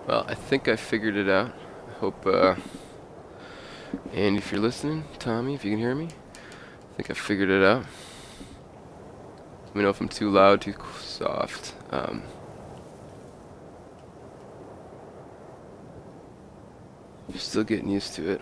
Well, I think I figured it out. I hope, and if you're listening, Tommy, if you can hear me, I think I figured it out. Let me know if I'm too loud, too soft. Still getting used to it.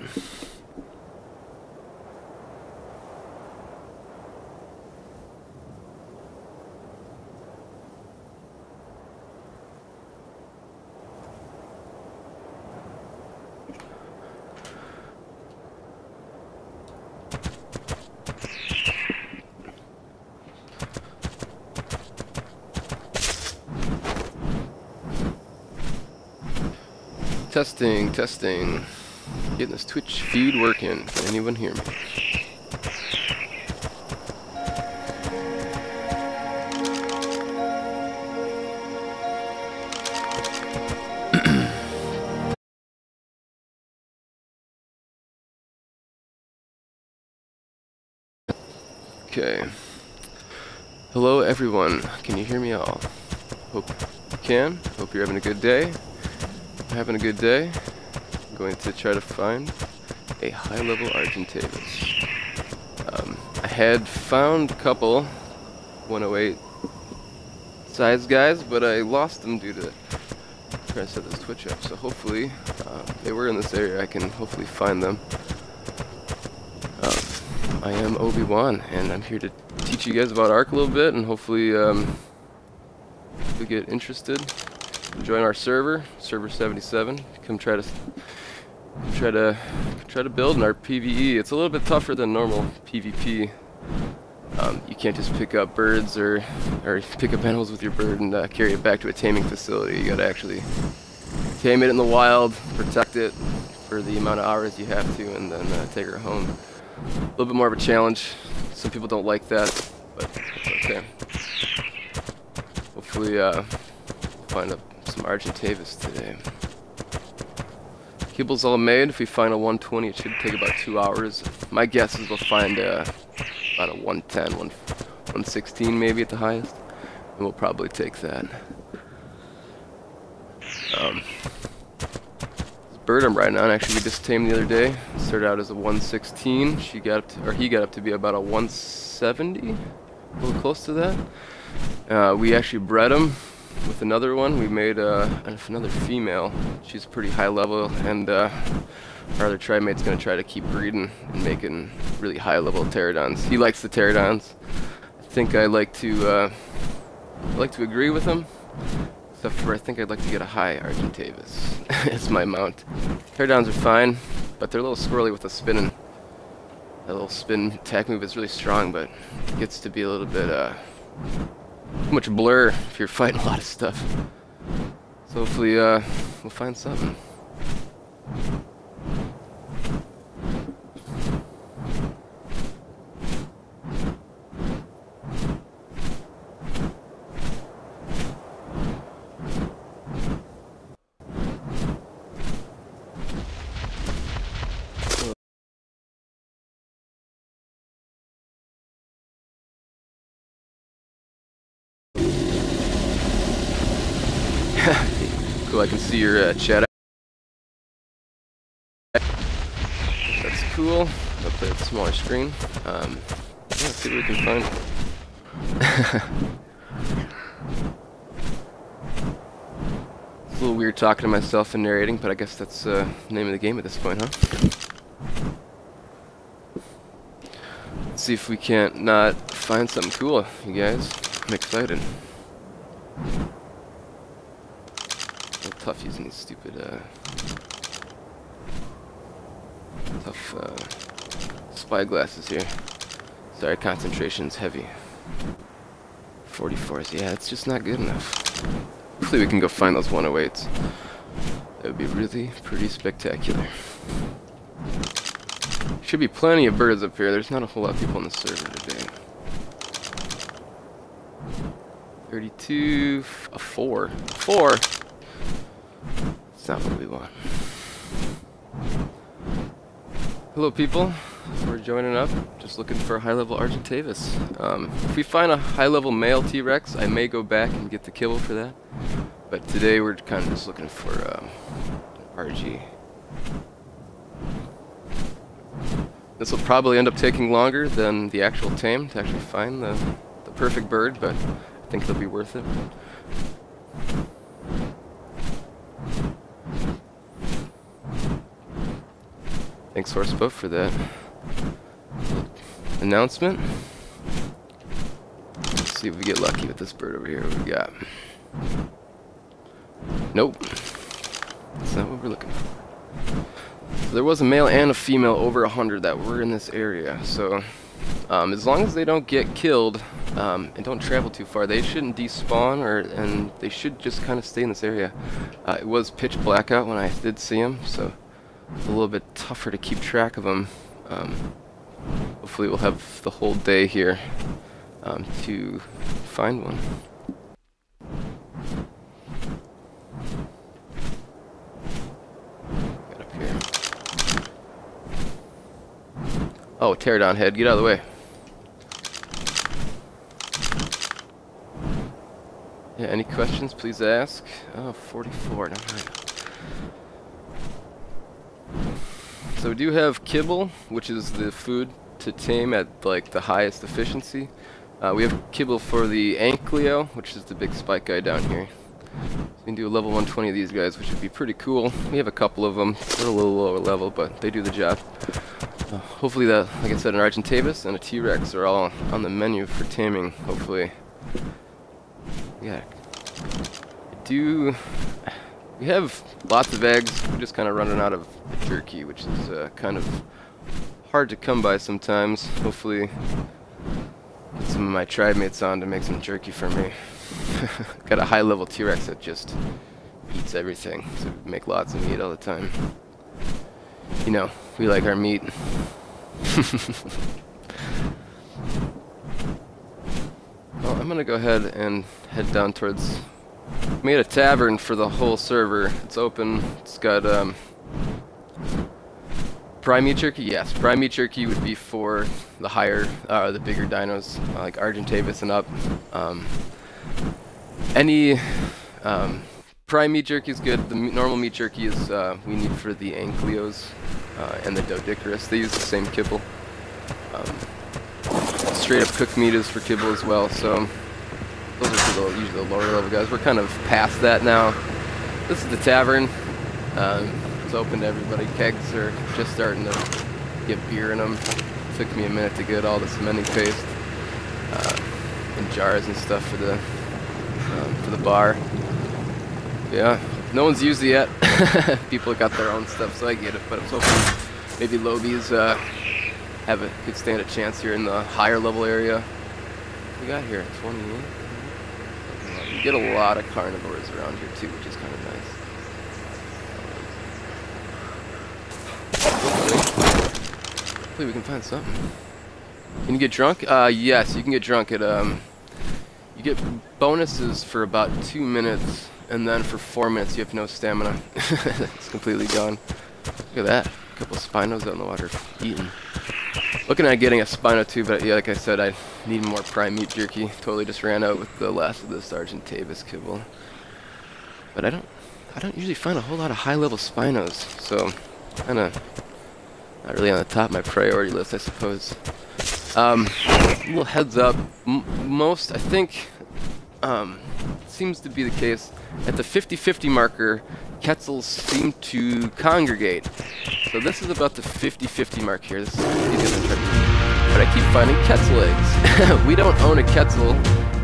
Testing, testing. Getting this Twitch feed working. Can anyone hear me? Okay. Hello everyone. Can you hear me all? Hope you can. Hope you're having a good day. I'm having a good day. I'm going to try to find a high-level Argentavis. I had found a couple 108 size guys, but I lost them due to trying to set this Twitch up. So hopefully, they were in this area. I can hopefully find them. I am Obi-Wan, and I'm here to teach you guys about Ark a little bit, and hopefully, if you get interested, join our server, server 77. Come try to build in our PvE. It's a little bit tougher than normal PvP. You can't just pick up birds or pick up animals with your bird and carry it back to a taming facility. You gotta actually tame it in the wild, protect it for the amount of hours you have to, and then take her home. A little bit more of a challenge. Some people don't like that, but it's okay. Hopefully, find some Argentavis today. Kibble's all made. If we find a 120, it should take about 2 hours. My guess is we'll find about a 110, 116 maybe at the highest, and we'll probably take that. This bird I'm riding on, actually, we just tamed the other day. It started out as a 116. He got up to be about a 170, a little close to that. We actually bred him with another one. We made another female. She's pretty high level, and our other tribe mate's gonna try to keep breeding and making really high level pterodons. He likes the pterodons. I think I like to agree with him, except for I think I'd like to get a high Argentavis as my mount. Pterodons are fine, but they're a little squirrely with the spinning. That little spin attack move is really strong, but it gets to be a little bit too much blur if you're fighting a lot of stuff. So hopefully we'll find something. Cool, I can see your chat. That's cool. I'll play with a smaller screen. Yeah, let's see what we can find. It's a little weird talking to myself and narrating, but I guess that's the name of the game at this point, huh? Let's see if we can't not find something cool, you guys. I'm excited. Tough using these stupid tough spy glasses here. Sorry, concentration's heavy. 44s, yeah, it's just not good enough. Hopefully we can go find those 108s. That would be really pretty spectacular. Should be plenty of birds up here. There's not a whole lot of people on the server today. 32, a 4. 4? That's not what we want. Hello people, we're joining up. Just looking for a high-level Argentavis. If we find a high-level male T-Rex, I may go back and get the kibble for that. But today we're kind of just looking for RG. This will probably end up taking longer than the actual tame to actually find the perfect bird, but I think it'll be worth it. Thanks Horseboat for that announcement. Let's see if we get lucky with this bird over here. What we got? Nope. That's not what we're looking for. So there was a male and a female over 100 that were in this area. So as long as they don't get killed and don't travel too far, they shouldn't despawn, and they should just kind of stay in this area. It was pitch black out when I did see them, so it's a little bit tougher to keep track of them. Hopefully we'll have the whole day here to find one. Get up here. Oh, pterodon head, get out of the way. Yeah, any questions, please ask. Oh, 44, not high. So we do have kibble, which is the food to tame at like the highest efficiency. We have kibble for the Ankylo, which is the big spike guy down here. So we can do a level 120 of these guys, which would be pretty cool. We have a couple of them. They're a little lower level, but they do the job. Hopefully that, like I said, an Argentavis and a T-Rex are all on the menu for taming, hopefully. Yeah. We have lots of eggs. We're just kind of running out of jerky, which is kind of hard to come by sometimes. Hopefully get some of my tribe mates on to make some jerky for me. Got a high-level T-Rex that just eats everything, so we make lots of meat all the time. You know, we like our meat. Well, I'm gonna go ahead and head down towards... Made a tavern for the whole server. It's open. It's got prime meat jerky. Yes, prime meat jerky would be for the higher, the bigger dinos like Argentavis and up. Any prime meat jerky is good. The normal meat jerky is we need for the Ankylos and the Doedicurus. They use the same kibble. Straight up cooked meat is for kibble as well. So. Those are for usually the lower level guys. We're kind of past that now. This is the tavern. It's open to everybody. Kegs are just starting to get beer in them. It took me a minute to get all the cementing paste in jars and stuff for the bar. Yeah, no one's used it yet. People got their own stuff, so I get it. But I'm hoping maybe Lobies could stand a chance here in the higher level area. What we got here? 28. You get a lot of carnivores around here too, which is kind of nice. Hopefully we can find something. Can you get drunk? Yes, you can get drunk at you get bonuses for about 2 minutes, and then for 4 minutes you have no stamina. It's completely gone. Look at that. A couple of Spinos out in the water eating. Looking at getting a Spino too, but yeah, like I said, I need more prime meat jerky. Totally just ran out with the last of this Argentavis kibble. But I don't usually find a whole lot of high-level Spinos, so kind of not really on the top of my priority list, I suppose. Little heads up, most, I think, seems to be the case, at the 50-50 marker, Quetzals seem to congregate. So this is about the 50-50 mark here. This is but I keep finding Quetzal eggs. We don't own a Quetzal,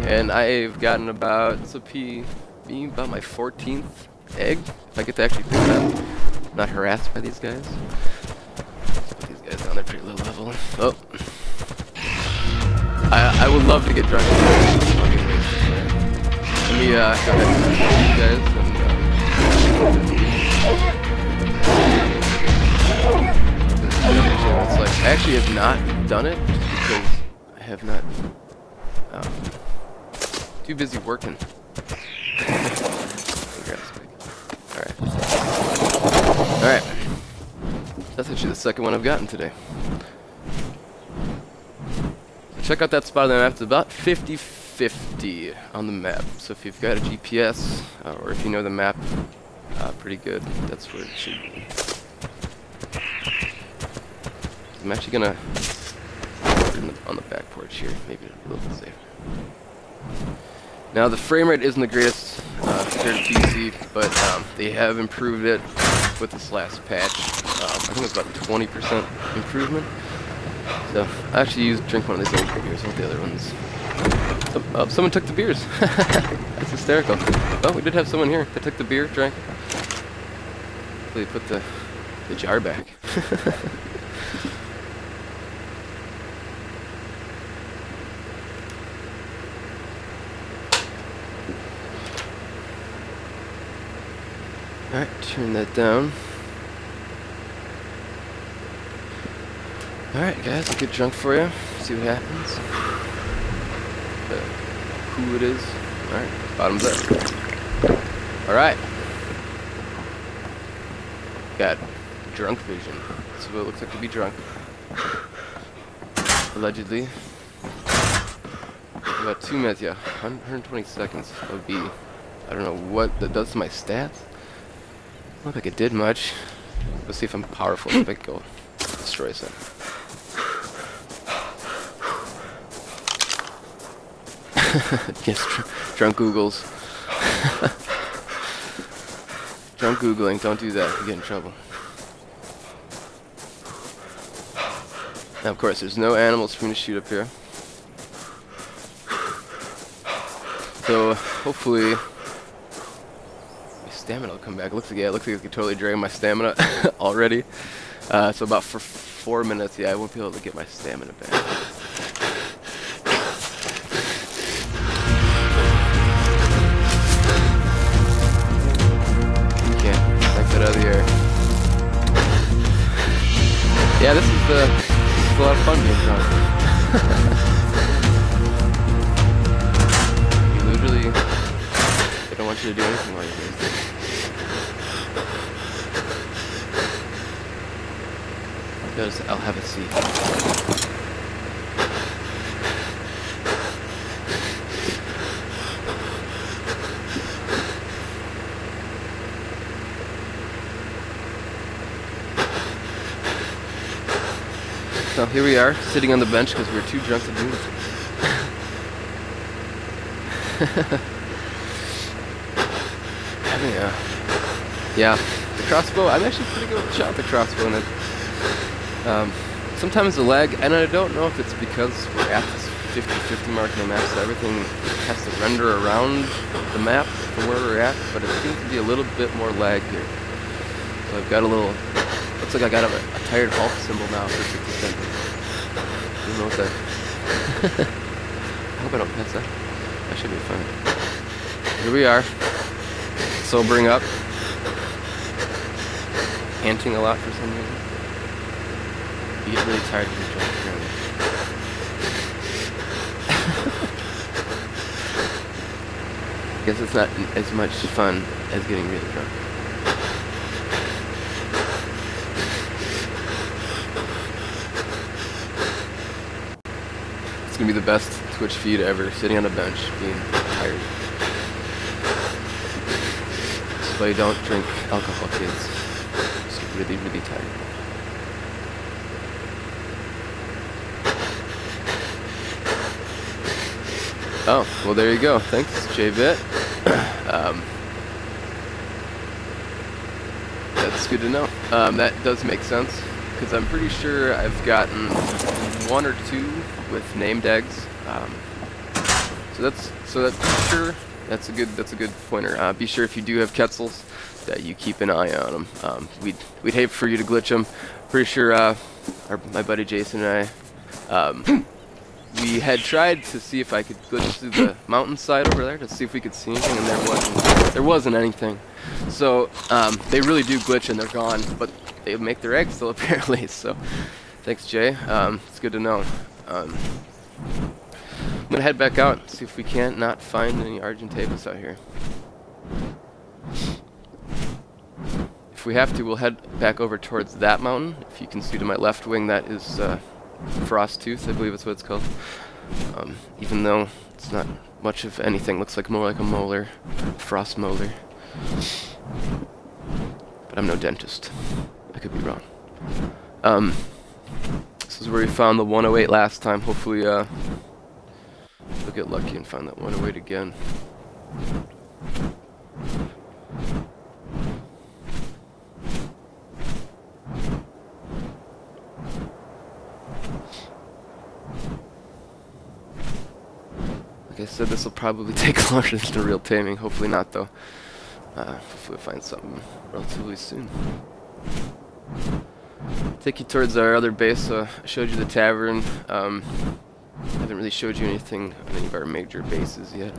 and I've gotten about, this will be about my 14th egg, if I get to actually pick it up. I'm not harassed by these guys. Put these guys down there pretty low level. Oh. I would love to get drunk. Let me go ahead and show you guys. It's like, I actually have not done it just because I have not, too busy working. Alright. That's actually the second one I've gotten today. check out that spot on the map. It's about 50-50 on the map. So if you've got a GPS, or if you know the map pretty good, that's where it should be. I'm actually gonna put it on the back porch here, maybe it'll be a little bit safer. Now the frame rate isn't the greatest compared to PC, but they have improved it with this last patch. I think it's about 20% improvement. So I actually drink one of these old beers, not the other ones. Someone took the beers. That's hysterical. Oh, we did have someone here that took the beer, drank it. They put the jar back. Alright, turn that down. Alright guys, I'll get drunk for you, see what happens. Who it is. Alright, bottoms up. Alright. Got drunk vision. That's what it looks like to be drunk. Allegedly. About 2 minutes, yeah. 120 seconds. That would be, I don't know what that does to my stats. I don't think it did much. Let's see if I'm powerful. If I can go destroy something. Yes, drunk Googles. Drunk Googling, don't do that. You get in trouble. Now, of course, there's no animals for me to shoot up here. So, hopefully, stamina will come back. Looks like I could totally drain my stamina already. So about for 4 minutes, yeah, I won't be able to get my stamina back. Can't suck that out of the air. Yeah, this is a lot of fun being drunk. You literally, they don't want you to do anything while you're doing this. I'll have a seat. So here we are, sitting on the bench because we were too drunk to do anything. Yeah, the crossbow, I'm actually pretty good with the shot with the crossbow, and sometimes the lag, and I don't know if it's because we're at this 50-50 mark in the map, so everything has to render around the map from where we're at, but it seems to be a little bit more lag here. So I've got a little, looks like I got a tired Hulk symbol now for 50 seconds. I don't know what that, I hope I don't pass that. That should be fine. Here we are, sobering up, panting a lot for some reason. You get really tired of being drunk, apparently. I guess it's not as much fun as getting really drunk. It's gonna be the best Twitch feed ever, sitting on a bench, being tired. That's why you don't drink alcohol, kids. Just really, really tired. Oh, well there you go. Thanks, JBit. That's good to know. That does make sense, because I'm pretty sure I've gotten 1 or 2 with named eggs. So that's a good pointer. Be sure if you do have Quetzals that you keep an eye on them. We'd hate for you to glitch them. Pretty sure my buddy Jason and I, we had tried to see if I could glitch through the mountainside over there to see if we could see anything, and there wasn't anything. So they really do glitch and they're gone, but they make their eggs still apparently. So thanks, Jay. It's good to know. I'm gonna head back out and see if we can't not find any Argentavis out here. If we have to, we'll head back over towards that mountain. If you can see to my left wing, that is Frosttooth, I believe that's what it's called. Even though it's not much of anything, looks like more like a molar, frost molar. But I'm no dentist. I could be wrong. This is where we found the 108 last time. Hopefully, we'll get lucky and find that 108 again. Like I said, this will probably take longer than the real taming. Hopefully not, though. Hopefully we'll find something relatively soon. Take you towards our other base. So I showed you the tavern. I haven't really showed you anything on any of our major bases yet.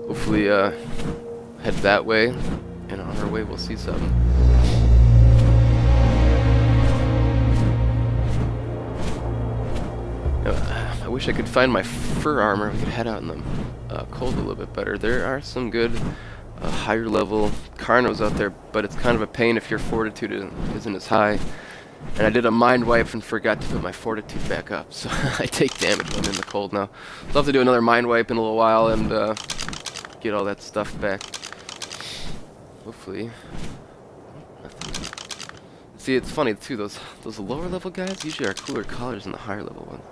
Hopefully head that way, and on our way we'll see something. I wish I could find my fur armor. We could head out in the cold a little bit better. There are some good higher level Carnos out there, but it's kind of a pain if your fortitude isn't as high. And I did a mind wipe and forgot to put my fortitude back up, so I take damage when I'm in the cold now. So I'll have to do another mind wipe in a little while and get all that stuff back. Hopefully. Nothing. See, it's funny too, those lower level guys usually are cooler colors than the higher level ones.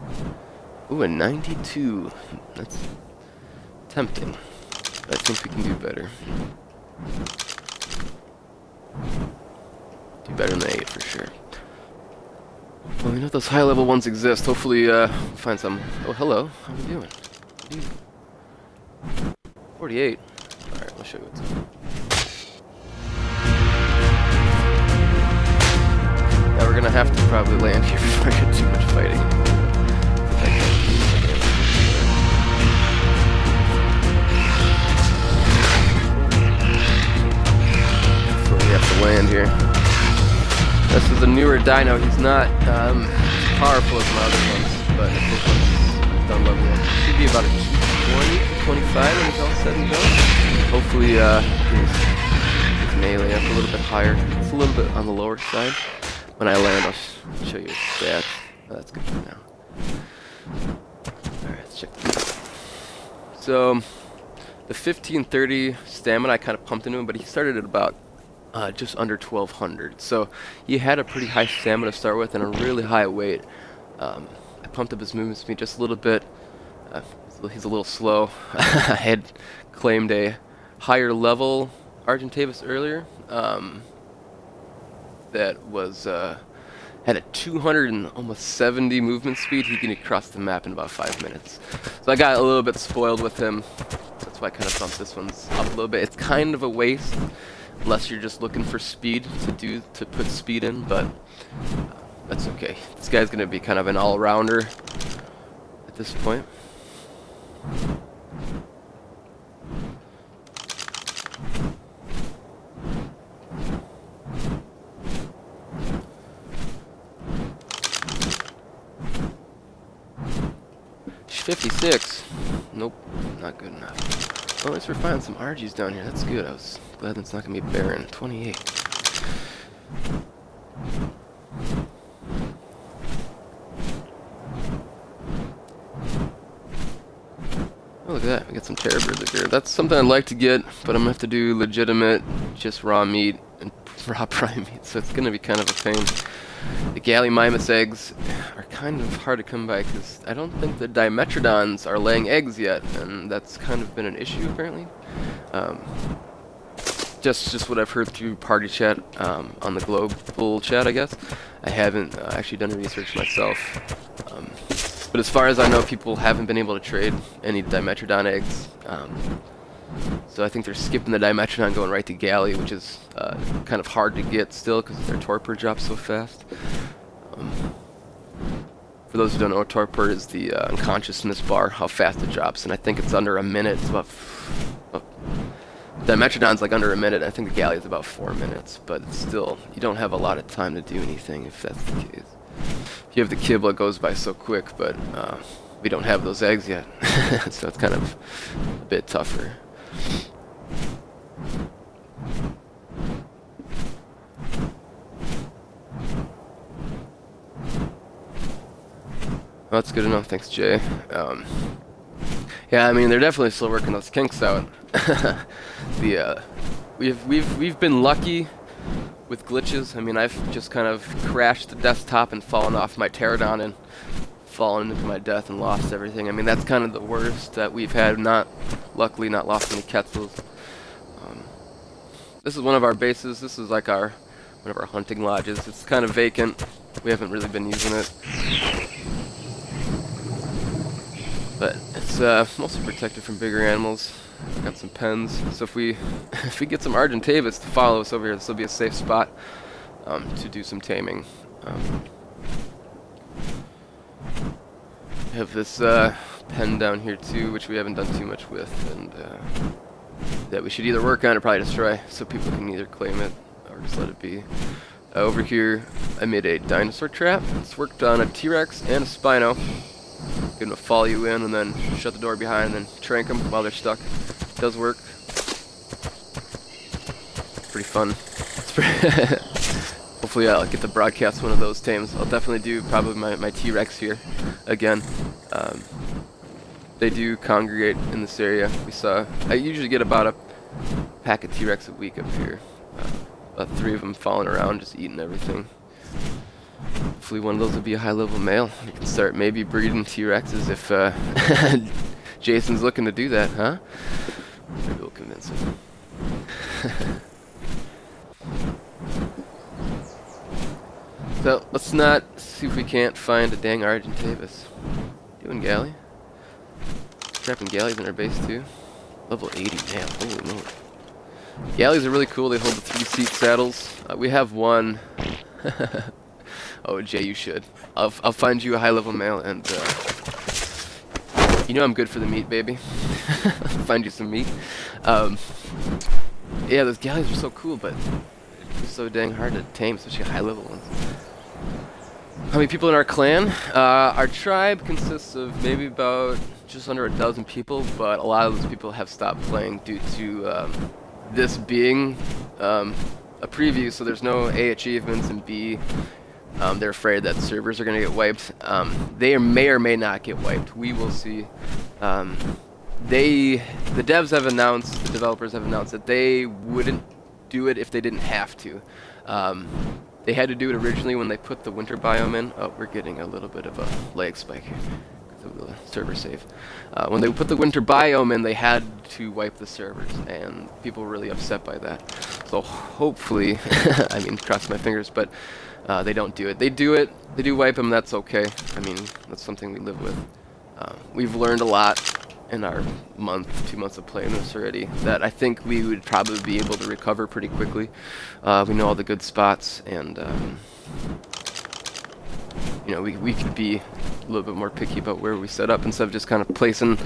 Ooh, a 92. That's tempting. But I think we can do better. Do better than the 8 for sure. Well, we know those high level ones exist. Hopefully, we'll find some. Oh, hello. How are you doing? 48. Alright, I'll show you what's up. Now we're gonna have to probably land here before I get too much fighting. So we have to land here. This is a newer dino. He's not powerful as my other ones, but I think once done level 1, should be about a 220, 225 when it's all said and done. Hopefully, his melee up a little bit higher. It's a little bit on the lower side. When I land, I'll show you his stats. Oh, that's good for now. Alright, let's check this out. So, the 1530 stamina I kind of pumped into him, but he started at about just under 1200. So he had a pretty high stamina to start with and a really high weight. I pumped up his movement speed just a little bit. He's a little slow. I had claimed a higher level Argentavis earlier that was had a 270 movement speed. He can cross the map in about 5 minutes. So I got a little bit spoiled with him. That's why I kind of bumped this one's up a little bit. It's kind of a waste unless you're just looking for speed to put speed in, but that's okay. This guy's gonna be kind of an all-rounder at this point. She's 56. Nope, not good enough. Well, at least we're finding some RGs down here. That's good. I was glad that's not going to be barren. 28. Oh, look at that. We got some terror birds up here. That's something I'd like to get, but I'm going to have to do legitimate, just raw meat and raw prime meat, so it's going to be kind of a pain. The Gallimimus eggs are kind of hard to come by because I don't think the Dimetrodons are laying eggs yet, and that's kind of been an issue apparently. Just what I've heard through party chat on the global chat, I guess. I haven't actually done research myself, but as far as I know, people haven't been able to trade any Dimetrodon eggs. So I think they're skipping the Dimetrodon, going right to Galley, which is kind of hard to get still because their torpor drops so fast. For those who don't know, torpor is the unconsciousness bar, how fast it drops, and I think it's under a minute. It's about Dimetrodon's like under a minute. I think the Galley is about 4 minutes, but still, you don't have a lot of time to do anything if that's the case. If you have the Kibble, it goes by so quick, but we don't have those eggs yet, so it's kind of a bit tougher. Well, that's good enough. Thanks, Jay. Yeah, I mean, they're definitely still working those kinks out. We've been lucky with glitches. I mean, I've just kind of crashed the desktop and fallen off my pterodon and fallen into my death and lost everything. I mean, that's kind of the worst that we've had. Luckily, not lost any Quetzals. This is one of our bases. This is like one of our hunting lodges. It's kind of vacant. We haven't really been using it. But it's mostly protected from bigger animals. Got some pens, so if we get some Argentavis to follow us over here, this will be a safe spot to do some taming. We have this pen down here too, which we haven't done too much with, and that we should either work on or probably destroy, so people can either claim it or just let it be. Over here, I made a dinosaur trap. It's worked on a T-Rex and a Spino. Get them to follow you in and then shut the door behind and then trank them while they're stuck. It does work. Pretty fun. It's hopefully I'll get to broadcast one of those tames. I'll definitely do probably my T-Rex here again. They do congregate in this area. I usually get about a pack of T-Rex a week up here. About 3 of them falling around just eating everything. Hopefully one of those will be a high-level male. We can start maybe breeding T-Rexes if Jason's looking to do that, huh? Maybe we'll convince him. So, let's not see if we can't find a dang Argentavis. Doing Galley? Trapping Galleys in our base too. Level 80, man, holy moly. Galleys are really cool, they hold the 3-seat saddles. We have one. Oh, Jay, you should. I'll find you a high-level male, and you know I'm good for the meat, baby. Find you some meat. Yeah, those galleys are so cool, but they're so dang hard to tame, especially high-level ones. How many people in our clan? Our tribe consists of maybe about just under a dozen people, but a lot of those people have stopped playing due to this being a preview, so there's no A achievements, and B, they're afraid that servers are going to get wiped. They may or may not get wiped. We will see. The devs have announced, the developers have announced that they wouldn't do it if they didn't have to. They had to do it originally when they put the winter biome in. Oh, we're getting a little bit of a lag spike here because of the server save. When they put the winter biome in, they had to wipe the servers, and people were really upset by that. So hopefully, I mean, cross my fingers, but they don't do it. They do wipe them, that's okay. I mean, that's something we live with. We've learned a lot in our 2 months of playing this already that I think we would probably be able to recover pretty quickly. We know all the good spots, and you know, we could be a little bit more picky about where we set up instead of just kind of placing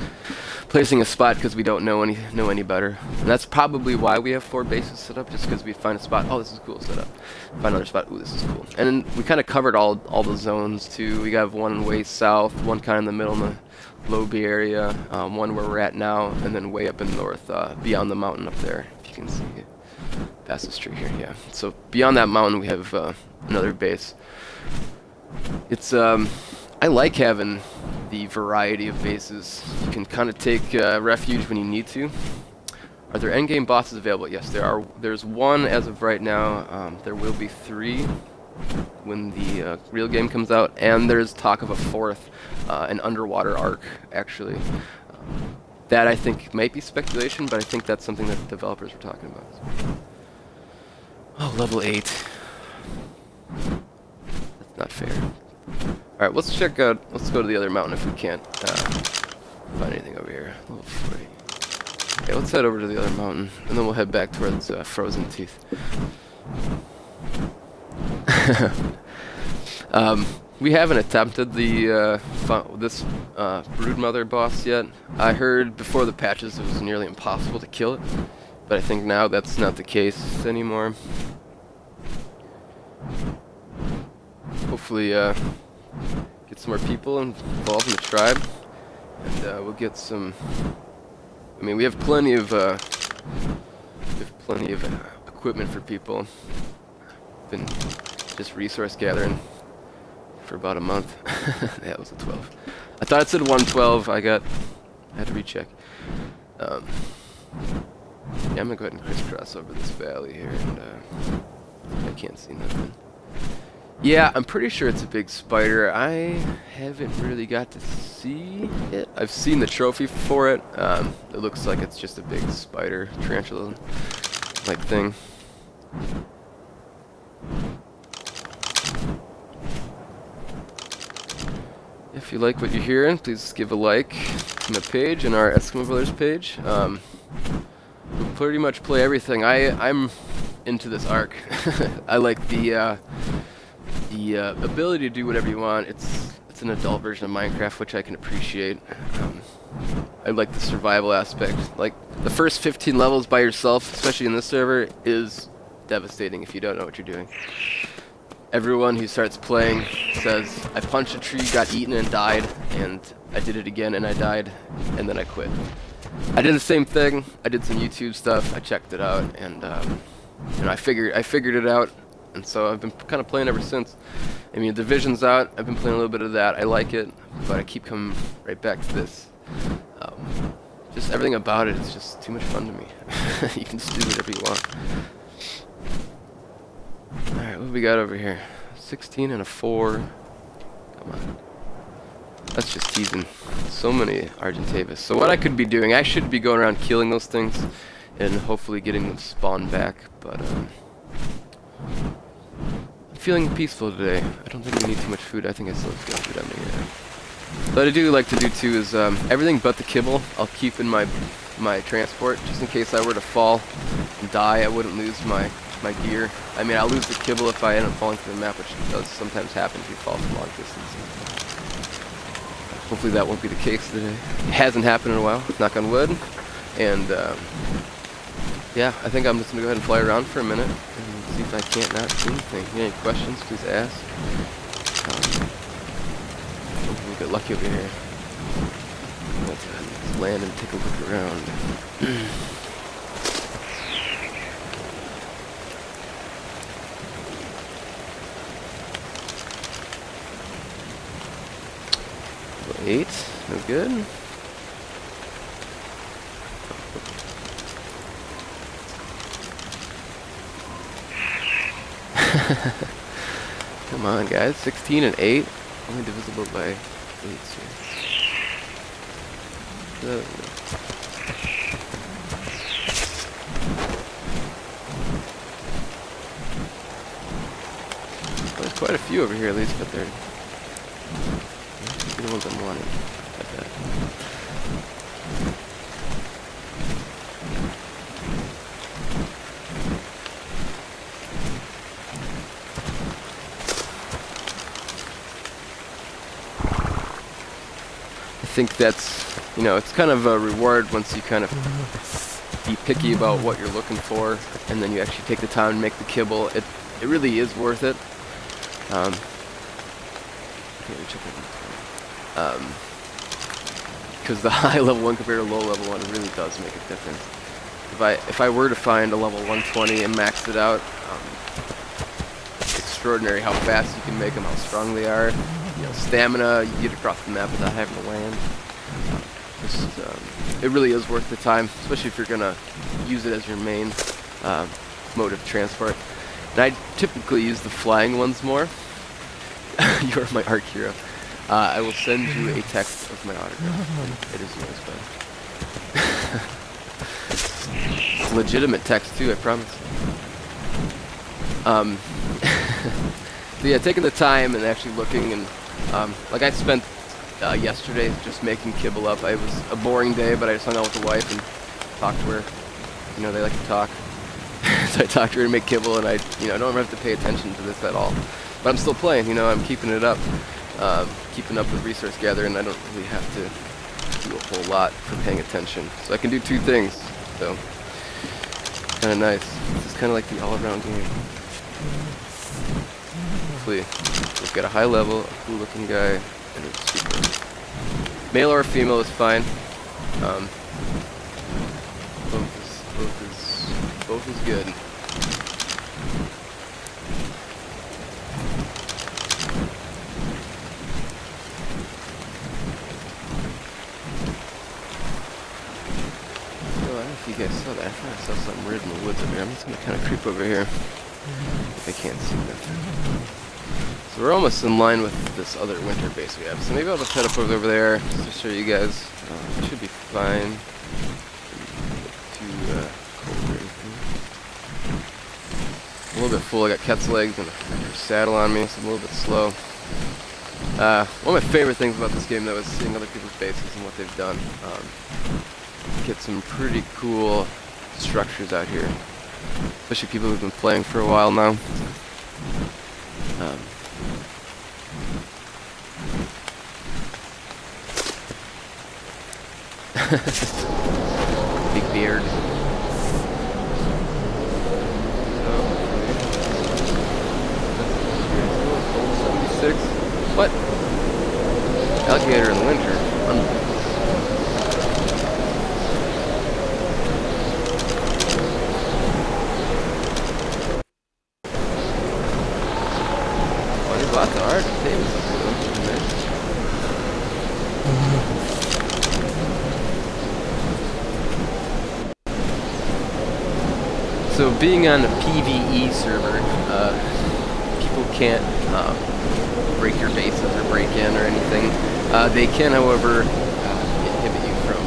a spot because we don't know any better. And that's probably why we have 4 bases set up, just because we find a spot, oh, this is cool, set up. Find another spot, ooh, this is cool. And then we kind of covered all the zones too. We got one way south, one kind of in the middle in the Low Bay area, one where we're at now, and then way up in north, beyond the mountain up there, if you can see it. Past the street here, yeah. So beyond that mountain we have another base. It's I like having the variety of bases. You can kind of take refuge when you need to. Are there endgame bosses available? Yes, there are. There's one as of right now. There will be 3 when the real game comes out, and there's talk of a 4th, an underwater arc, actually. That I think might be speculation, but I think that's something that the developers were talking about. Oh, level 8. That's not fair. Alright, let's check out, let's go to the other mountain if we can't find anything over here. Level 40. Okay, let's head over to the other mountain, and then we'll head back towards Frozen Teeth. We haven't attempted the this Broodmother boss yet. I heard before the patches it was nearly impossible to kill it, but I think now that's not the case anymore. Hopefully get some more people involved in the tribe, and we'll get some. I mean, we have plenty of equipment for people. Been just resource gathering for about a month. Yeah, it was a 12. I thought it said 112. I had to recheck. Yeah, I'm gonna go ahead and crisscross over this valley here, and I can't see nothing. Yeah, I'm pretty sure it's a big spider. I haven't really got to see it. I've seen the trophy for it. It looks like it's just a big spider, tarantula-like thing. If you like what you're hearing, please give a like to my page and our Eskimo Brothers page. We pretty much play everything. I'm into this arc. I like the ability to do whatever you want. It's an adult version of Minecraft, which I can appreciate. I like the survival aspect. Like the first 15 levels by yourself, especially in this server, is devastating if you don't know what you're doing. Everyone who starts playing says, I punched a tree, got eaten, and died, and I did it again, and I died, and then I quit. I did the same thing. I did some YouTube stuff. I checked it out, and you know, I figured it out, and so I've been kind of playing ever since. I mean, Division's out. I've been playing a little bit of that. I like it, but I keep coming right back to this. Just everything about it is just too much fun to me. You can just do whatever you want. Alright, what do we got over here? 16 and a 4. Come on. That's just teasing. So many Argentavis. So what I could be doing, I should be going around killing those things and hopefully getting them spawned back, but I'm feeling peaceful today. I don't think we need too much food. I think I still have got food on me here. What I do like to do too is everything but the kibble I'll keep in my transport, just in case I were to fall and die. I wouldn't lose my gear. I mean, I'll lose the kibble if I end up falling through the map, which does sometimes happen if you fall from long distance. Hopefully that won't be the case today. It hasn't happened in a while, knock on wood. And yeah, I think I'm just gonna go ahead and fly around for a minute and see if I can't not see anything. If you have any questions, please ask. Hopefully we'll get lucky over here. Let's land and take a look around. Eight, no good. Come on, guys. 16 and 8, only divisible by 8 here. So, well, there's quite a few over here, at least, but they're the ones I'm wanting. Like that. I think that's, you know, it's kind of a reward once you kind of be picky about what you're looking for, and then you actually take the time to make the kibble. It really is worth it. Because the high level one compared to low level one, it really does make a difference. If I were to find a level 120 and max it out, it's extraordinary how fast you can make them, how strong they are. You know, stamina, you get across the map without having to land. It really is worth the time, especially if you're gonna use it as your main mode of transport. And I typically use the flying ones more. You're my arc hero. I will send you a text of my autograph. It is yours, bud. It's legitimate text too, I promise. So yeah, taking the time and actually looking, and like I spent yesterday just making kibble up. It was a boring day, but I just hung out with the wife and talked to her. You know, they like to talk. So I talked to her to make kibble, and I don't have to pay attention to this at all. But I'm still playing, you know, I'm keeping it up. Keeping up with resource gathering, I don't really have to do a whole lot for paying attention. So I can do two things, so kind of nice. This is kind of like the all-around game. Hopefully, we've got a high level, a cool looking guy, and it's super. Male or female is fine. Both is good. right in the woods over here. I'm just gonna kind of creep over here if I can't see nothing. So we're almost in line with this other winter base we have. So maybe I'll just head up over there just to show you guys. It should be fine. Too cold or anything. A little bit full. I got cat's legs and a saddle on me, so I'm a little bit slow. One of my favorite things about this game, though, is seeing other people's bases and what they've done. Get some pretty cool structures out here, especially people who've been playing for a while now. Big beard. So, 76. What? Alligator in the winter. Unbelievable. Lots of art and things. So being on a PvE server, people can't break your bases or break in or anything. They can, however, inhibit you from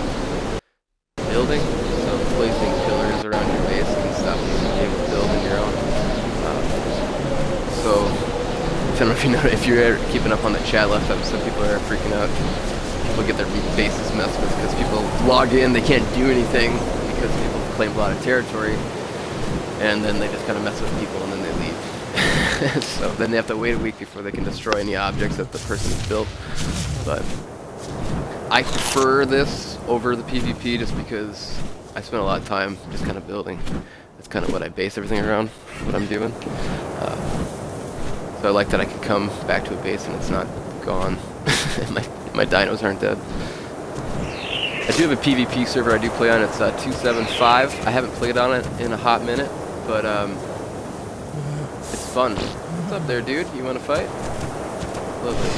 building. So placing pillars around your base can stop you from being able to build on your own. So I don't know if you know, if you're keeping up on the chat last time, some people are freaking out. People get their bases messed with because people log in, they can't do anything because people claim a lot of territory, and then they just kind of mess with people and then they leave. So then they have to wait a week before they can destroy any objects that the person has built. But I prefer this over the PvP just because I spend a lot of time just kind of building. That's kind of what I base everything around, what I'm doing. So I like that I can come back to a base and it's not gone. my dinos aren't dead. I do have a PvP server I do play on. It's 275. I haven't played on it in a hot minute, but it's fun. What's up there, dude? You want to fight? Love it.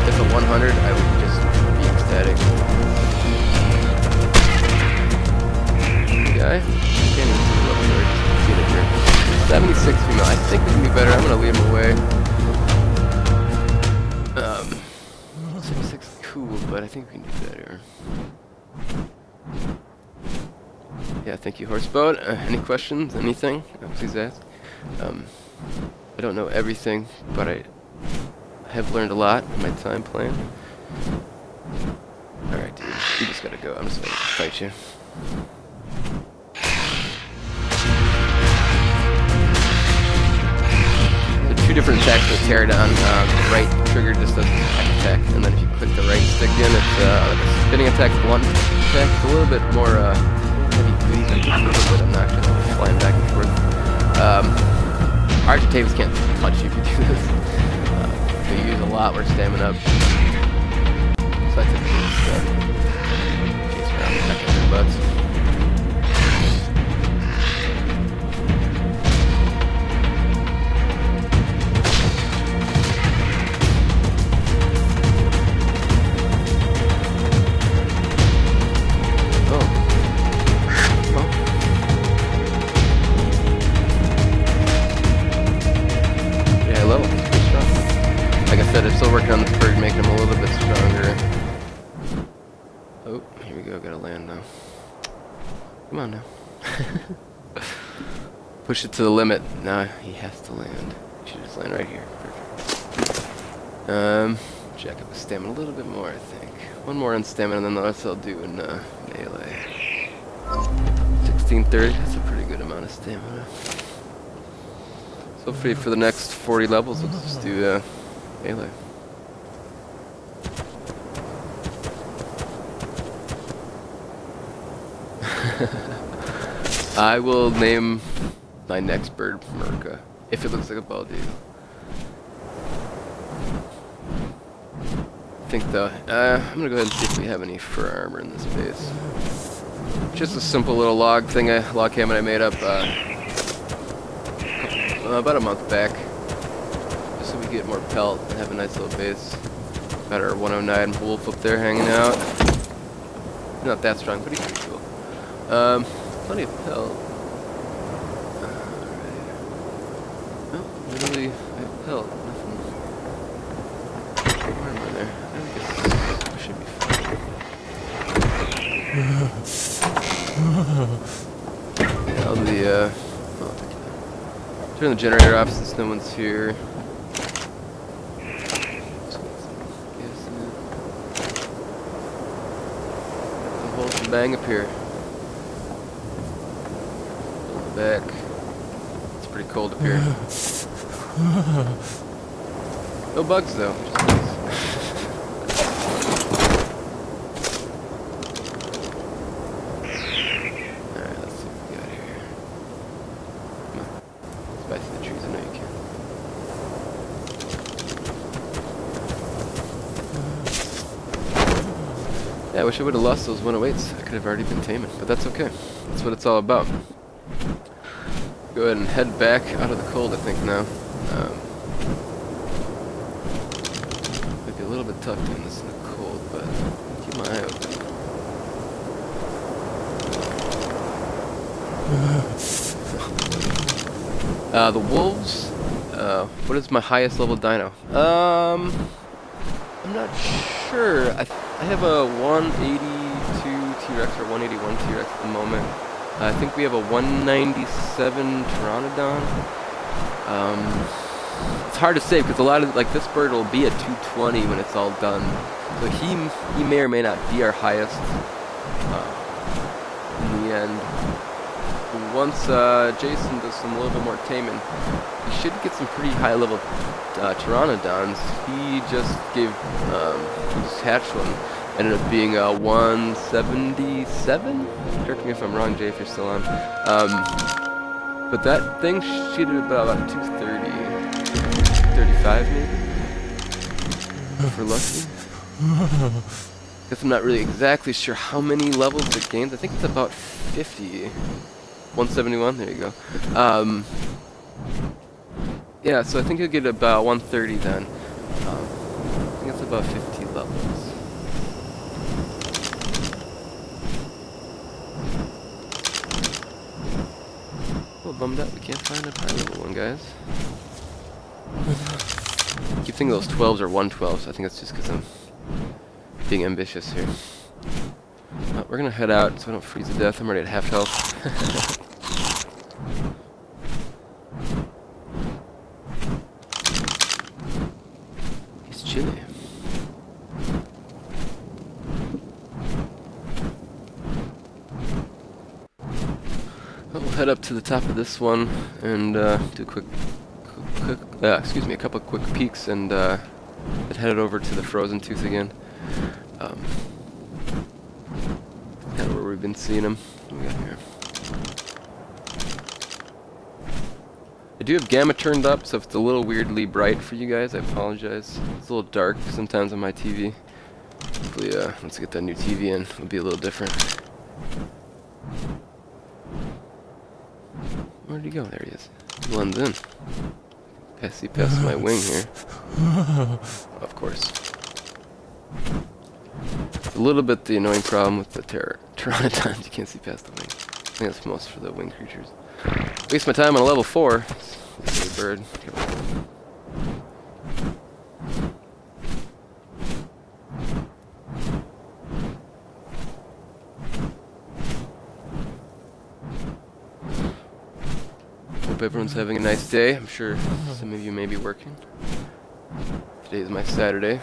If a 100, I would just be ecstatic. Guy? Can't even see the level there. Just get it here. 76 female. I think we can be better. I'm gonna leave him away. 76 is cool, but I think we can do better. Yeah, thank you, Horseboat. Any questions? Anything? Please ask. I don't know everything, but I have learned a lot in my time playing. Alright, dude. You just gotta go. I'm just gonna fight you. Two different attacks with Pterodon. The right trigger just does an attack, and then if you click the right stick in, it's like a spinning attack, blunt attack. It's a little bit more heavy duty, but a little bit obnoxious, flying back and forth. Argentavis can't touch you if you do this. So you use a lot more stamina up. So I took this chase around and back their butts. I'm still working on this bird, making him a little bit stronger. Oh, here we go, gotta land now. Come on now. Push it to the limit. Nah, he has to land. He should just land right here. Perfect. Jack up his stamina a little bit more, I think. One more on stamina, and then the rest I'll do in melee. 1630, that's a pretty good amount of stamina. So for the next 40 levels, let's just do melee. I will name my next bird Merca, if it looks like a Baldu. I think though, I'm gonna go ahead and see if we have any fur armor in this base. Just a simple little log cabin I made up about a month back, just so we get more pelt and have a nice little base. Got our 109 wolf up there hanging out. Not that strong, but he's pretty cool. plenty of pelt. Oh, literally, I have pelt. Nothing. Where am I there? I guess I should be fine. Now the, I'll take it. Turn the generator off since no one's here. Bang up here. Back. It's pretty cold up here. No bugs though. Alright, let's see what we got here. Come on. Spice the trees, I know you can. Yeah, I wish I would have lost those 108s. I could have already been taming, but that's okay. That's what it's all about. Go ahead and head back out of the cold, I think, now. Might be a little bit tough doing this in the cold, but keep my eye open. The wolves. What is my highest level dino? I'm not sure. I have a 182 T-Rex or 181 T-Rex at the moment. I think we have a 197 Pteranodon. It's hard to say because a lot of, like, this bird will be at 220 when it's all done. So he may or may not be our highest in the end. Once Jason does a little bit more taming, he should get some pretty high level Pteranodons. He just gave, he just hatched one. Ended up being a 177? Correct me if I'm wrong, Jay, if you're still on. But that thing she did about 230, 35 maybe? If we're lucky. Guess I'm not really exactly sure how many levels it gains. I think it's about 50. 171, there you go. Yeah, so I think you'll get about 130 then. I think it's about 50 levels. A little bummed out we can't find a high level one, guys. I keep thinking those 12s are 112s. I think that's just because I'm being ambitious here. We're gonna head out so I don't freeze to death. I'm already at half health. He's chilly. We'll head up to the top of this one and do a couple of quick peeks and then head over to the Frozen Tooth again. Kind of where we've been seeing them. What we got here? I do have gamma turned up, so if it's a little weirdly bright for you guys, I apologize. It's a little dark sometimes on my TV. Hopefully, once I get that new TV in, it'll be a little different. Where'd he go? There he is. He blends in. See past my wing here. Of course. It's a little bit the annoying problem with the Pteranodons. You can't see past the wing. I think that's most for the wing creatures. Waste my time on a level 4. Silly bird. Hope everyone's having a nice day. I'm sure some of you may be working. Today is my Saturday.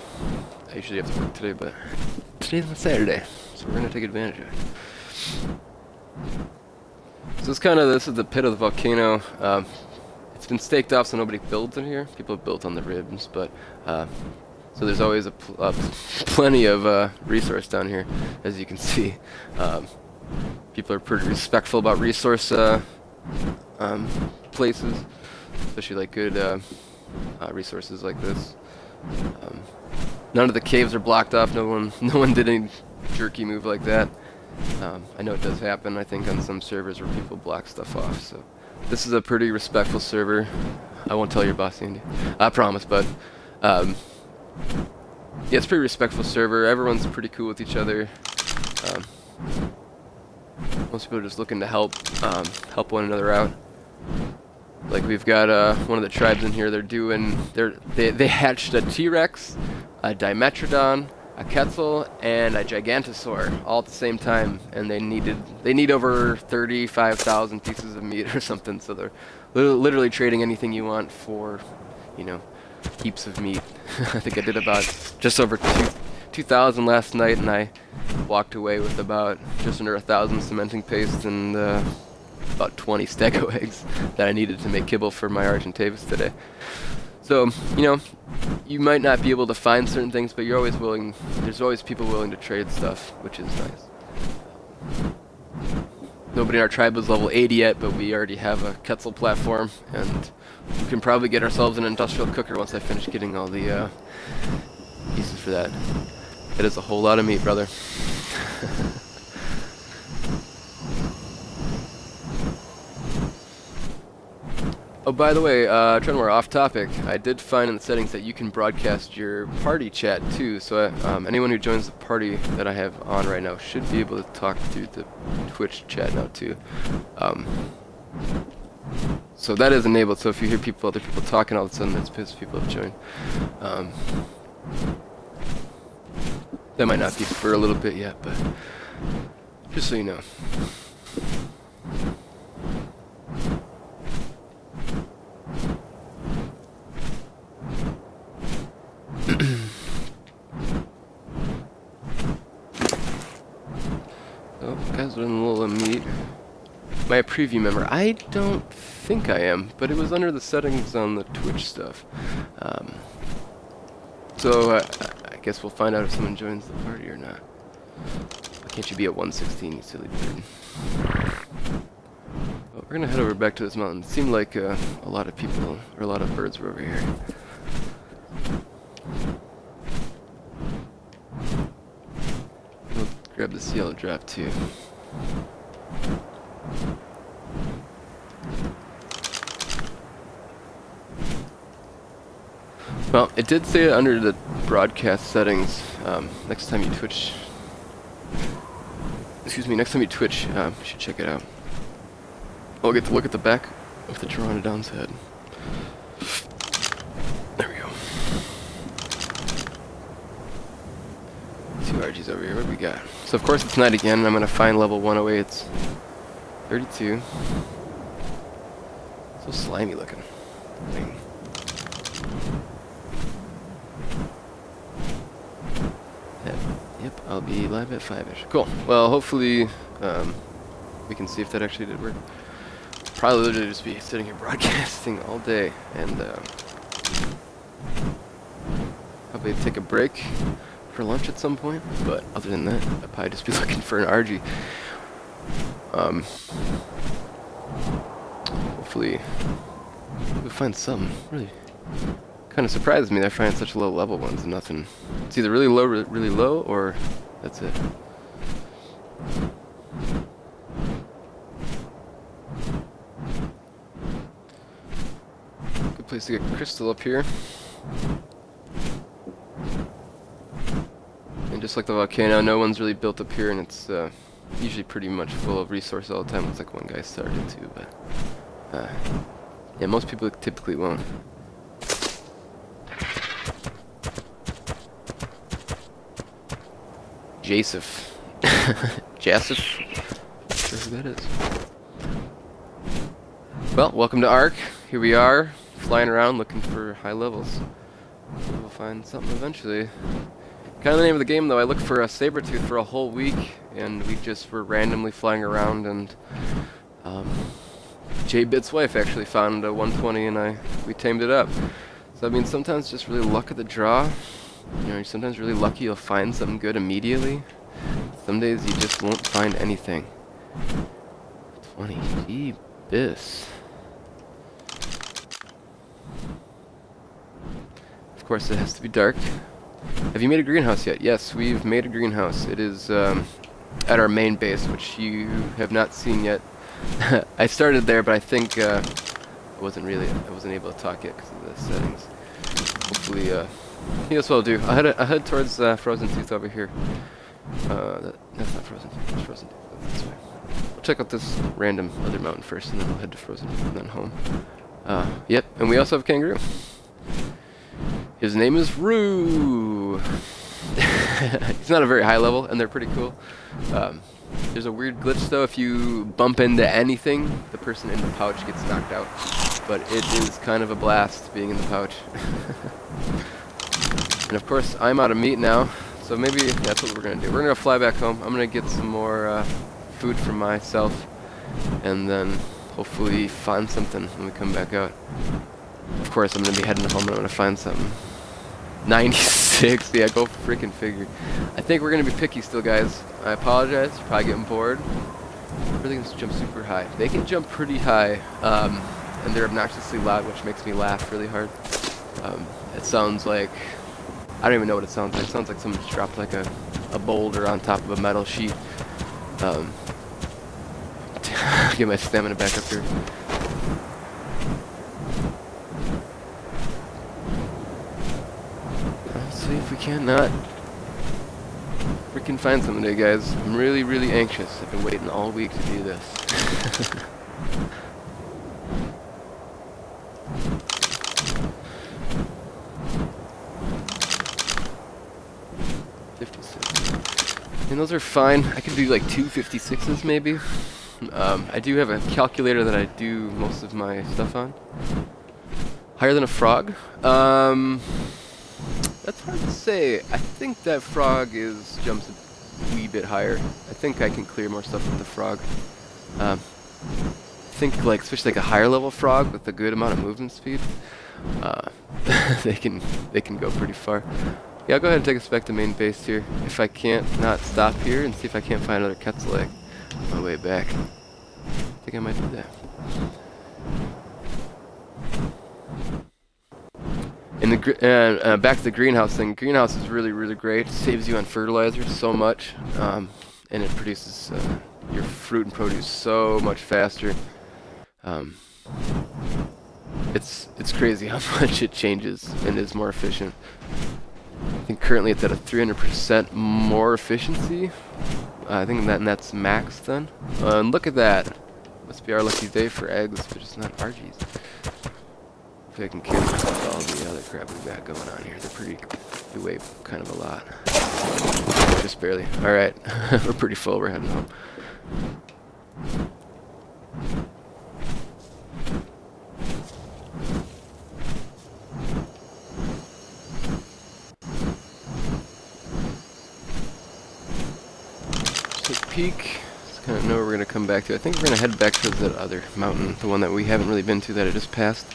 I usually have to work today, but today's my Saturday, so we're gonna take advantage of it. So this is the pit of the volcano. It's been staked off so nobody builds in here. People have built on the ribs, but so there's always plenty of resource down here, as you can see. People are pretty respectful about resource places, especially like good resources like this. None of the caves are blocked off. No one did any jerky move like that. I know it does happen, I think, on some servers where people block stuff off. So this is a pretty respectful server. I won't tell your boss, Andy. I promise, but yeah, it's a pretty respectful server. Everyone's pretty cool with each other. Most people are just looking to help one another out. Like we've got one of the tribes in here. They hatched a T-Rex, a Dimetrodon, a Quetzal, and a Gigantosaur all at the same time, and they need over 35,000 pieces of meat or something. So they're literally trading anything you want for, you know, heaps of meat. I think I did about just over 2,000 last night, and I walked away with about just under 1,000 cementing paste and about 20 stego eggs that I needed to make kibble for my Argentavis today. So, you know, you might not be able to find certain things, but you're always willing. There's always people willing to trade stuff, which is nice. Nobody in our tribe is level 80 yet, but we already have a Quetzal platform, and we can probably get ourselves an industrial cooker once I finish getting all the pieces for that. It is a whole lot of meat, brother. Oh, by the way, Trenmore, off topic, I did find in the settings that you can broadcast your party chat too, so anyone who joins the party that I have on right now should be able to talk through the Twitch chat now too. So that is enabled, so if you hear other people talking all of a sudden, it's because people have joined. That might not be for a little bit yet, but just so you know. Oh, guys, with a little meat. Am I a preview member? I don't think I am, but it was under the settings on the Twitch stuff. So I guess we'll find out if someone joins the party or not. Why can't you be at 116, you silly bird? Well, we're gonna head over back to this mountain. It seemed like a lot of people, or a lot of birds were over here. We'll grab this yellow drop too. Well, it did say under the broadcast settings, next time you Twitch, you should check it out. I'll get to look at the back of the Pteranodon's head. There we go. 2 RGs over here, what do we got? So of course it's night again, and I'm going to find level 108. It's 32. So slimy looking. Dang. Yep, I'll be live at 5-ish. Cool. Well, hopefully we can see if that actually did work. Probably literally just be sitting here broadcasting all day, and probably take a break for lunch at some point. But other than that, I'd probably just be looking for an RG. Hopefully we'll find something. Really kind of surprises me that I find such low level ones and nothing. It's either really low, or that's it. Good place to get crystal up here. And just like the volcano, no one's really built up here, and it's usually pretty much full of resources all the time. Looks like one guy started to, but yeah, most people typically won't. Jasif. Jasif? Not sure who that is. Well, welcome to Ark. Here we are, flying around looking for high levels. We'll find something eventually. Kind of the name of the game, though. I looked for a Sabertooth for a whole week, and we just were randomly flying around, and J-Bit's wife actually found a 120, and we tamed it up. So I mean, sometimes just really luck of the draw. You know, you're sometimes really lucky you'll find something good immediately. Some days you just won't find anything. 20. Jeebus. Of course, it has to be dark. Have you made a greenhouse yet? Yes, we've made a greenhouse. It is at our main base, which you have not seen yet. I started there, but I think I wasn't able to talk yet because of the settings. Hopefully, that's what I'll do. I'll head towards Frozen Tooth over here. That's not Frozen Tooth. It's Frozen Tooth. That's this way. we'll check out this random other mountain first, and then we'll head to Frozen, and then home. Yep, and we also have a kangaroo. His name is Roo. He's not a very high level, and they're pretty cool. There's a weird glitch though. If you bump into anything, the person in the pouch gets knocked out. But it is kind of a blast being in the pouch. And of course, I'm out of meat now, so maybe that's what we're gonna do. We're gonna fly back home. I'm gonna get some more food for myself, and then hopefully find something when we come back out. Of course, I'm gonna be heading home and I'm gonna find something. 96, yeah, go freaking figure. I think we're gonna be picky still, guys. I apologize, you're probably getting bored. Really gonna jump super high. They can jump pretty high, and they're obnoxiously loud, which makes me laugh really hard. It sounds like, I don't even know what it sounds like. It sounds like someone just dropped like a boulder on top of a metal sheet. Get my stamina back up here. Let's see if we cannot freaking find something today, guys. I'm really, really anxious. I've been waiting all week to do this. 56. And those are fine. I could do like 256s maybe. I do have a calculator that I do most of my stuff on. Higher than a frog? That's hard to say. I think that frog jumps a wee bit higher. I think I can clear more stuff with the frog. I think like, especially like a higher level frog with a good amount of movement speed, they can go pretty far. Yeah, I'll go ahead and take us back to main base here. If I can't not stop here and see if I can't find another Quetzalcoatl on my way back. I think I might do that. And back to the greenhouse thing. Greenhouse is really, really great. It saves you on fertilizer so much, and it produces your fruit and produce so much faster. It's crazy how much it changes and is more efficient. I think currently it's at a 300% more efficiency. I think that's max then. And look at that. Must be our lucky day for eggs, but it's not RG's. Hopefully I can kill all the other crap we got going on here. They weigh kind of a lot. Just barely. Alright, we're pretty full, we're heading home. Peak. Just kind of know where we're going to come back to. I think we're going to head back towards that other mountain, the one that we haven't really been to that I just passed.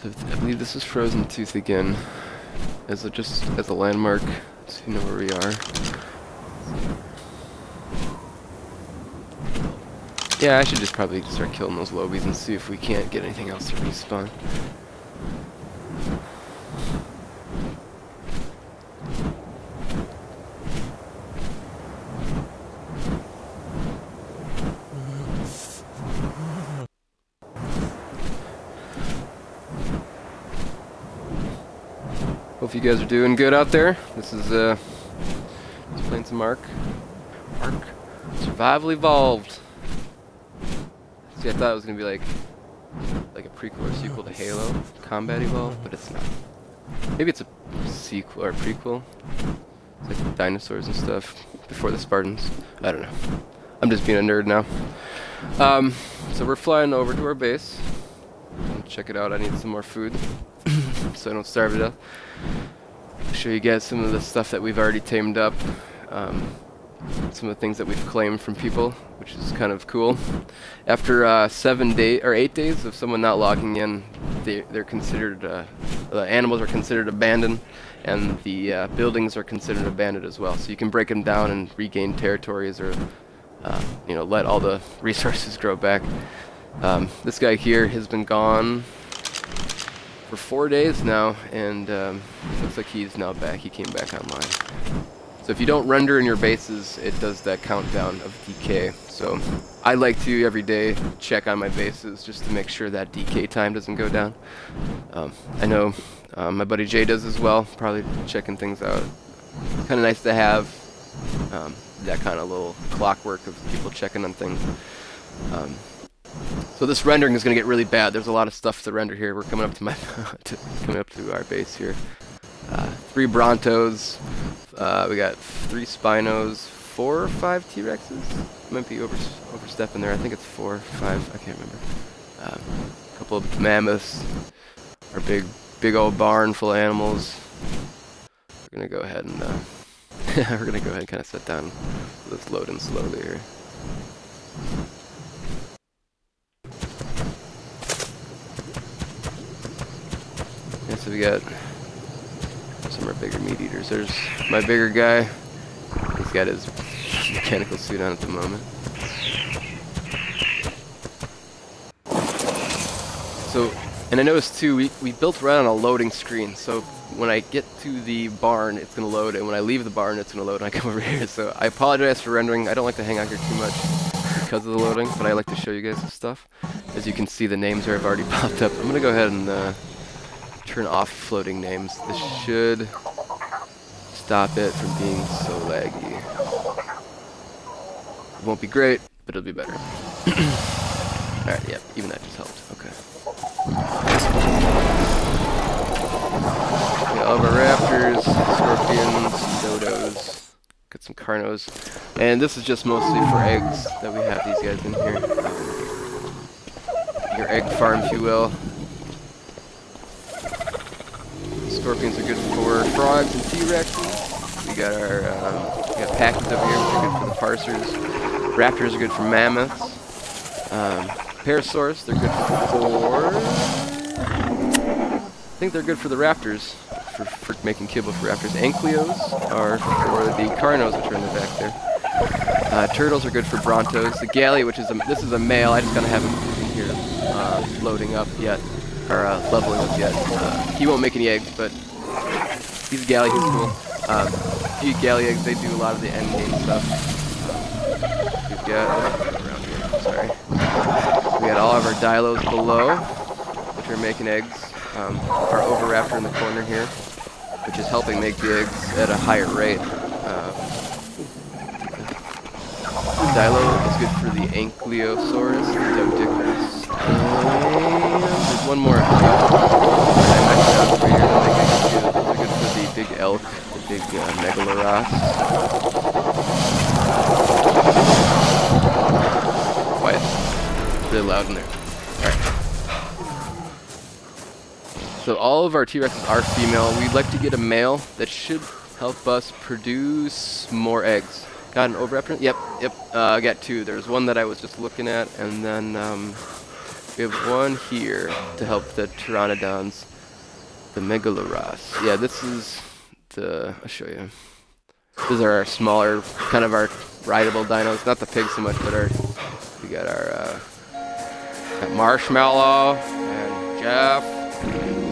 So I believe this is Frozen Tooth again, just as a landmark, so you know where we are. Yeah, I should just probably start killing those lobies and see if we can't get anything else to respawn. Hope you guys are doing good out there. This is playing some Ark. Survival Evolved. See, I thought it was gonna be like a prequel or sequel to Halo, Combat Evolved, but it's not. Maybe it's a sequel or a prequel. It's like dinosaurs and stuff before the Spartans. I don't know. I'm just being a nerd now. So we're flying over to our base. Check it out. I need some more food so I don't starve to death. I'll show you guys some of the stuff that we've already tamed up. Some of the things that we've claimed from people, which is kind of cool. After 8 days of someone not logging in, they're considered, the animals are considered abandoned, and the buildings are considered abandoned as well. So you can break them down and regain territories, or let all the resources grow back. This guy here has been gone for 4 days now, and looks like he's now back. He came back online. So if you don't render in your bases, it does that countdown of decay. So I like to every day check on my bases just to make sure that decay time doesn't go down. I know my buddy Jay does as well, probably checking things out. Kind of nice to have. that kind of little clockwork of people checking on things. So this rendering is going to get really bad. There's a lot of stuff to render here. We're coming up to my coming up to our base here. 3 Brontos. We got 3 Spinos, 4 or 5 T-Rexes. Might be overstepping there. I think it's 4 or 5. I can't remember. A couple of mammoths. Our big old barn full of animals. We're gonna go ahead and kind of sit down. Let's load in slowly here. Yeah, so we got some of our bigger meat eaters. There's my bigger guy. He's got his mechanical suit on at the moment. So, and I noticed too, we built right on a loading screen. So when I get to the barn, it's gonna load, and when I leave the barn, it's gonna load, and I come over here. So I apologize for rendering. I don't like to hang out here too much because of the loading, but I like to show you guys the stuff. As you can see, the names here have already popped up. I'm gonna go ahead and turn off floating names. This should stop it from being so laggy. It won't be great, but it'll be better. Alright, yep, even that just helped. Okay. Got all of our raptors, scorpions, dodos, got some carnos, and this is just mostly for eggs that we have these guys in here. Your egg farm, if you will. Scorpions are good for frogs and T-Rexes. We got our we got packies over here, which are good for the parsers. Raptors are good for mammoths. Parasaurs, they're good for... I think they're good for the raptors, for making kibble for raptors. Ankylos are for the carnos, which are in the back there. Turtles are good for brontos. The galley, which is this is a male, I just gotta have him in here loading up yet, or leveling up yet. He won't make any eggs, but he's a galley, he's cool. If you eat galley eggs, they do a lot of the end game stuff. We've got around here, sorry. We got all of our Dilos below, which are making eggs. Our Oviraptor in the corner here, which is helping make the eggs at a higher rate. Dilo is good for the Ankylosaurus, Doedicurus, and there's one more. I mentioned out over here. Those are good for the big elk, the big Megaloros. Quiet. Really loud in there. Alright. So all of our T-Rexes are female. We'd like to get a male that should help us produce more eggs. Got an Oviraptor? Yep. I got 2. There's one that I was just looking at, and then we have one here to help the Pteranodons, the Megaloros. Yeah, this is the... I'll show you. These are our smaller, kind of our rideable dinos. Not the pigs so much, but we got our got Marshmallow and Jeff,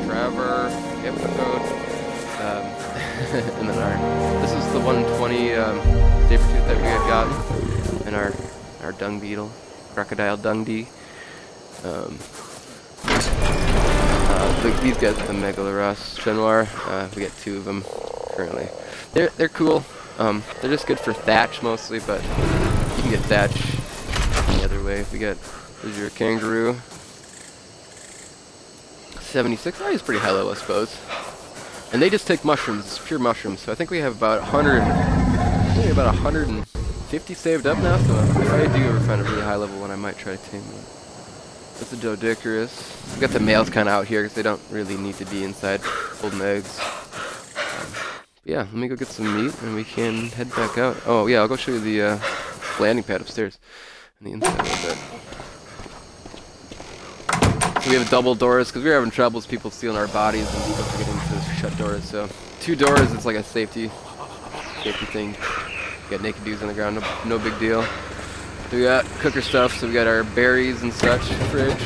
Trevor, Hypnocode, and then this is the 120 Sabertooth that we had gotten, and our dung beetle, Crocodile Dundee. These guys are the Megaloros Chenoir. We got 2 of them currently. They're cool. They're just good for thatch mostly, but you can get thatch any other way. There's your kangaroo. 76. Oh, he's pretty high level, I suppose. And they just take mushrooms. It's pure mushrooms. So I think we have about 150 saved up now. So if I do ever find a really high level one, I might try to tame one. That's a Doedicurus. We got the males kind of out here because they don't really need to be inside holding eggs. Yeah, let me go get some meat and we can head back out. Oh yeah, I'll go show you the landing pad upstairs and the inside a little bit. So we have double doors because we were having troubles, people stealing our bodies and people forgetting to shut doors. So 2 doors, it's like a safety thing. We got naked dudes on the ground, no big deal. We got cooker stuff, so we got our berries and such, fridge,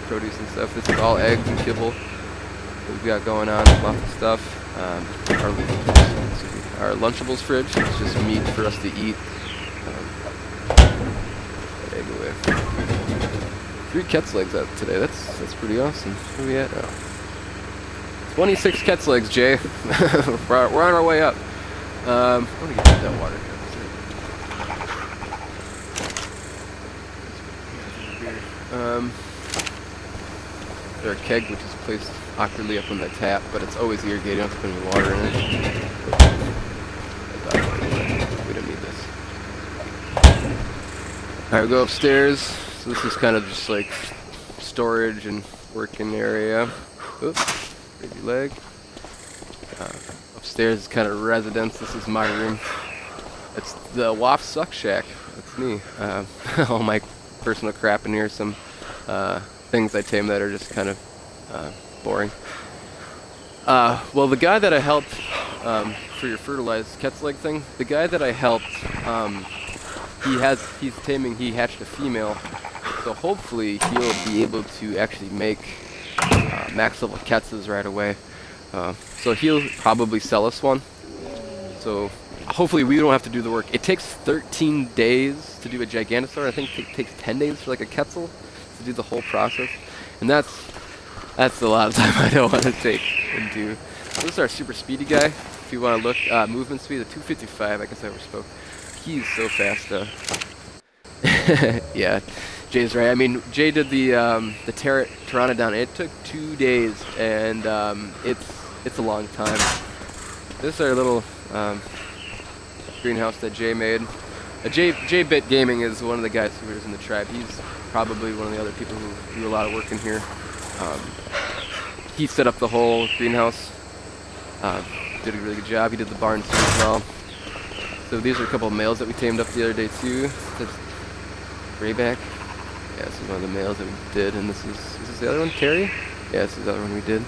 produce and stuff. This is all eggs and kibble that we've got going on, lots of stuff. Our Lunchables fridge, it's just meat for us to eat. Egg away. 3 Ket's legs out today, that's pretty awesome. Where are we at now? 26 Ket's legs, Jay. We're on our way up. I'm gonna get that water. here. There's a keg which is placed awkwardly up on the tap, but it's always irrigated. You don't have to put any water in it. We don't need this. Alright, we go upstairs. So this is kind of just like storage and working area. Oops, crazy leg. Upstairs is kind of residence. This is my room. It's the Waff Suck Shack. That's me. All my personal crap in here. Some things I tame that are just kind of boring. Well, the guy that I helped for your fertilized Quetzalcoatl thing, the guy that I helped, he hatched a female, so hopefully he'll be able to actually make max level Quetzals right away. So he'll probably sell us one. So hopefully we don't have to do the work. It takes 13 days to do a Gigantosaur. I think it takes 10 days for like a Quetzal to do the whole process, and that's a lot of time I don't want to take and do. So this is our super speedy guy. If you want to look, movement speed of 255. I guess I overspoke. He's so fast. Yeah, Jay's right. I mean, Jay did the Pteranodon. It took 2 days, and it's a long time. This is our little greenhouse that Jay made. J-Bit Gaming is one of the guys who is in the tribe. He's probably one of the other people who do a lot of work in here. He set up the whole greenhouse. Did a really good job. He did the barn too as well. So these are a couple of males that we tamed up the other day too. That's Grayback. Yeah, this is one of the males that we did, and this is the other one, Terry? Yeah, this is the other one we did.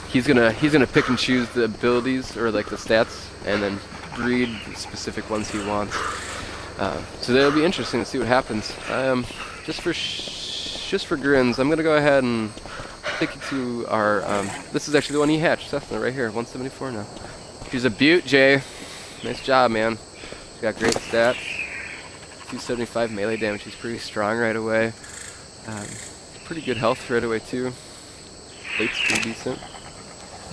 He's gonna pick and choose the abilities or like the stats, and then breed the specific ones he wants. So that'll be interesting to see what happens. Just for grins, I'm gonna go ahead and take you to our. This is actually the one he hatched, Cessna, right here, 174 now. She's a beaut, Jay. Nice job, man. She's got great stats. 275 melee damage. She's pretty strong right away. Pretty good health right away too. Weight's pretty decent.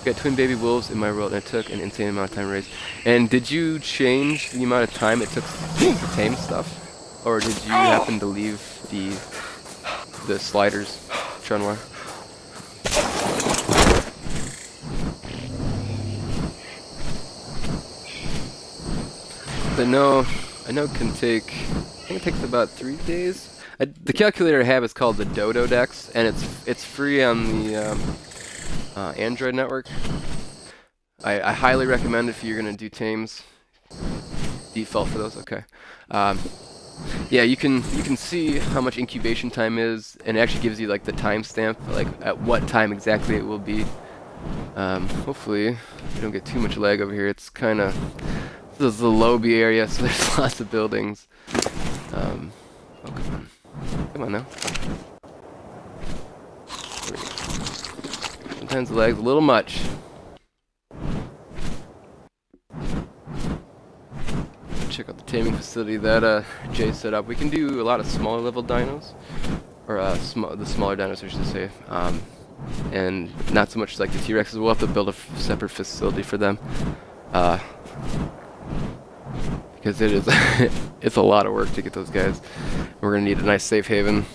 Got twin baby wolves in my world, and it took an insane amount of time to raise. And did you change the amount of time it took to tame stuff, or did you happen to leave the sliders, Trenoir? I know it can take, I think it takes about 3 days. The calculator I have is called the Dodo Dex, and it's free on the Android network. I highly recommend if you're gonna do tames. Default for those, okay. Yeah, you can see how much incubation time is, and it actually gives you like the timestamp, like at what time exactly it will be. Hopefully we don't get too much lag over here. It's kind of, this is the Lobby area, so there's lots of buildings. Oh, come on now. Sometimes the lag's a little much. Check out the taming facility that Jay set up. We can do a lot of smaller level dinos, or the smaller dinos I should say, and not so much like the T-Rexes. We'll have to build a separate facility for them, because it is it's a lot of work to get those guys. We're gonna need a nice safe haven.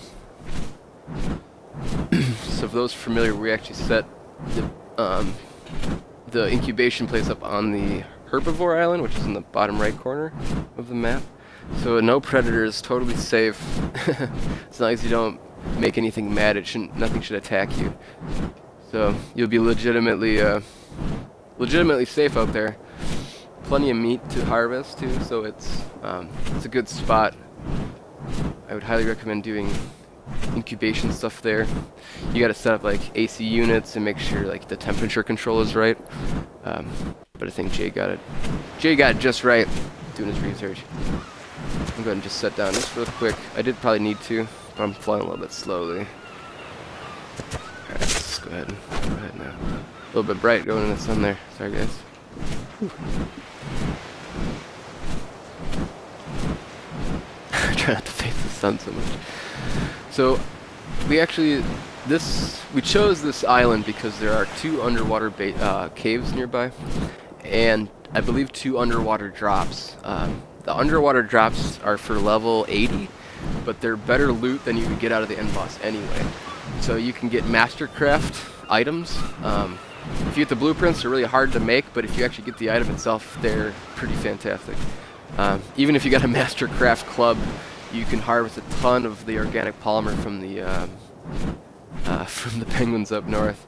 So for those familiar, we actually set the incubation place up on the Herbivore Island, which is in the bottom right corner of the map. So no predators, totally safe. As long as you don't make anything mad, nothing should attack you. So you'll be legitimately safe out there. Plenty of meat to harvest too, so it's a good spot. I would highly recommend doing incubation stuff there. You got to set up like AC units and make sure like the temperature control is right. But I think Jay got it. Jay got it just right doing his research. I'm going to go ahead and just set down this real quick. I did probably need to, but I'm flying a little bit slowly. Alright, let's go ahead now. A little bit bright going in the sun there. Sorry guys. Whew. Try not to face the sun so much. So we chose this island because there are 2 underwater caves nearby, and I believe 2 underwater drops. The underwater drops are for level 80, but they're better loot than you would get out of the end boss anyway. So you can get Mastercraft items. If you get the blueprints, they're really hard to make, but if you actually get the item itself, they're pretty fantastic. Even if you got a Mastercraft club, you can harvest a ton of the organic polymer from the penguins up north.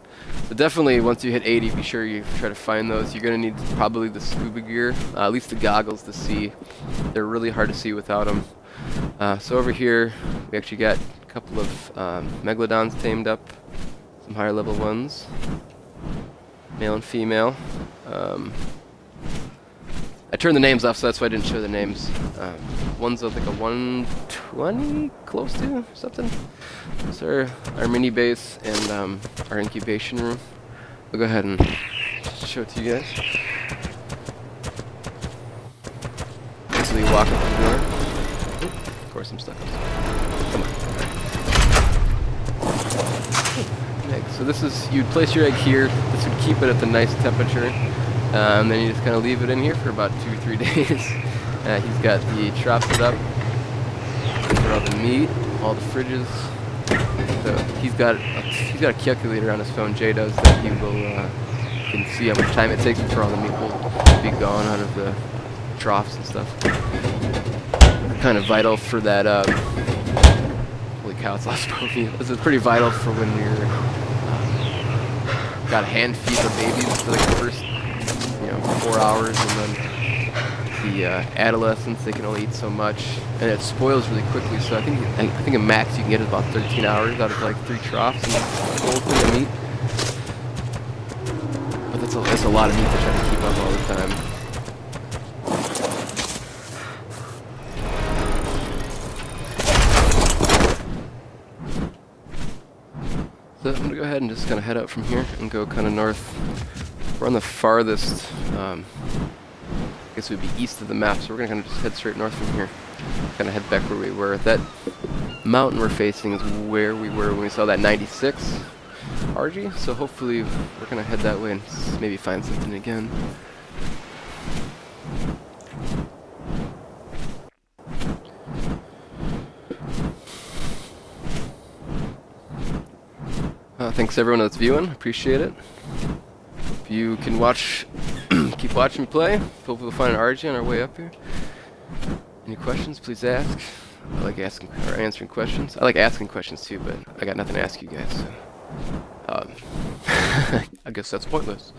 So definitely, once you hit 80, be sure you try to find those. You're going to need probably the scuba gear, at least the goggles to see. They're really hard to see without them. So over here, we actually got a couple of Megalodons tamed up, some higher level ones, male and female. I turned the names off, so that's why I didn't show the names. One's I think a 120 close to something. So our mini base and our incubation room. I'll go ahead and show it to you guys. So you walk up the door. Of course I'm stuck. Come on. Egg. So this is, you'd place your egg here. This would keep it at the nice temperature. And then you just kind of leave it in here for about 2 or 3 days. He's got the trap set up for all the meat, all the fridges. So he's got a calculator on his phone. Jay does that. He will can see how much time it takes before all the meat will be gone out of the troughs and stuff. Kind of vital for that. Holy cow! It's lost both of you. This is pretty vital for when you're got to hand feed the babies for like the first 4 hours, and then the adolescents, they can only eat so much, and it spoils really quickly. So I think a max you can get is about 13 hours out of like 3 troughs and full of meat. But that's a lot of meat to try to keep up all the time. So I'm gonna go ahead and just kind of head out from here and go kind of north. We're on the farthest, I guess it would be east of the map, so we're going to kind of just head straight north from here. Kind of head back where we were. That mountain we're facing is where we were when we saw that 96 RG, so hopefully we're going to head that way and maybe find something again. Thanks everyone that's viewing, appreciate it. If you can watch, keep watching me play. Hopefully we'll find an RG on our way up here. Any questions, please ask. I like asking or answering questions. I like asking questions too, but I got nothing to ask you guys, so I guess that's pointless.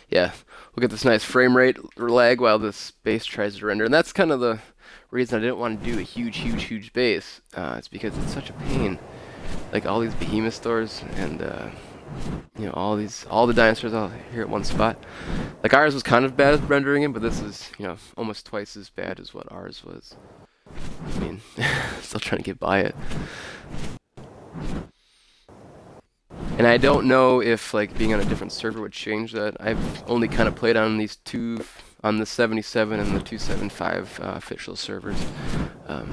Yeah, we'll get this nice frame rate lag while this base tries to render, and that's kind of the reason I didn't want to do a huge base. It's because it's such a pain. Like all these behemoth stores and all the dinosaurs all here at one spot. Like ours was kind of bad at rendering it, but this is almost twice as bad as what ours was. I mean, still trying to get by it. And I don't know if like being on a different server would change that. I've only kind of played on these two, on the 77 and the 275 official servers. So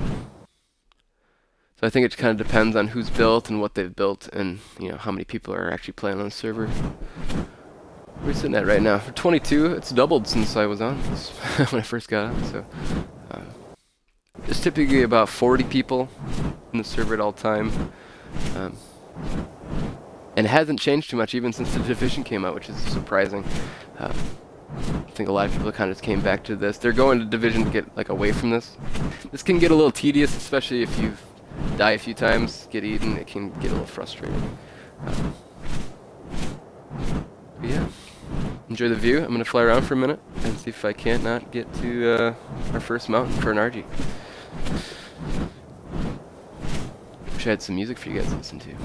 I think it kind of depends on who's built and what they've built, and how many people are actually playing on the server. Where are we sitting at right now? For 22, it's doubled since I was on when I first got on. So there's typically about 40 people in the server at all time. And it hasn't changed too much even since the Division came out, which is surprising. I think a lot of people kind of just came back to this. They're going to Division to get like away from this. This can get a little tedious, especially if you die a few times, get eaten. It can get a little frustrating. But yeah, enjoy the view. I'm gonna fly around for a minute and see if I can't not get to our first mountain for an RG. Wish I had some music for you guys to listen to.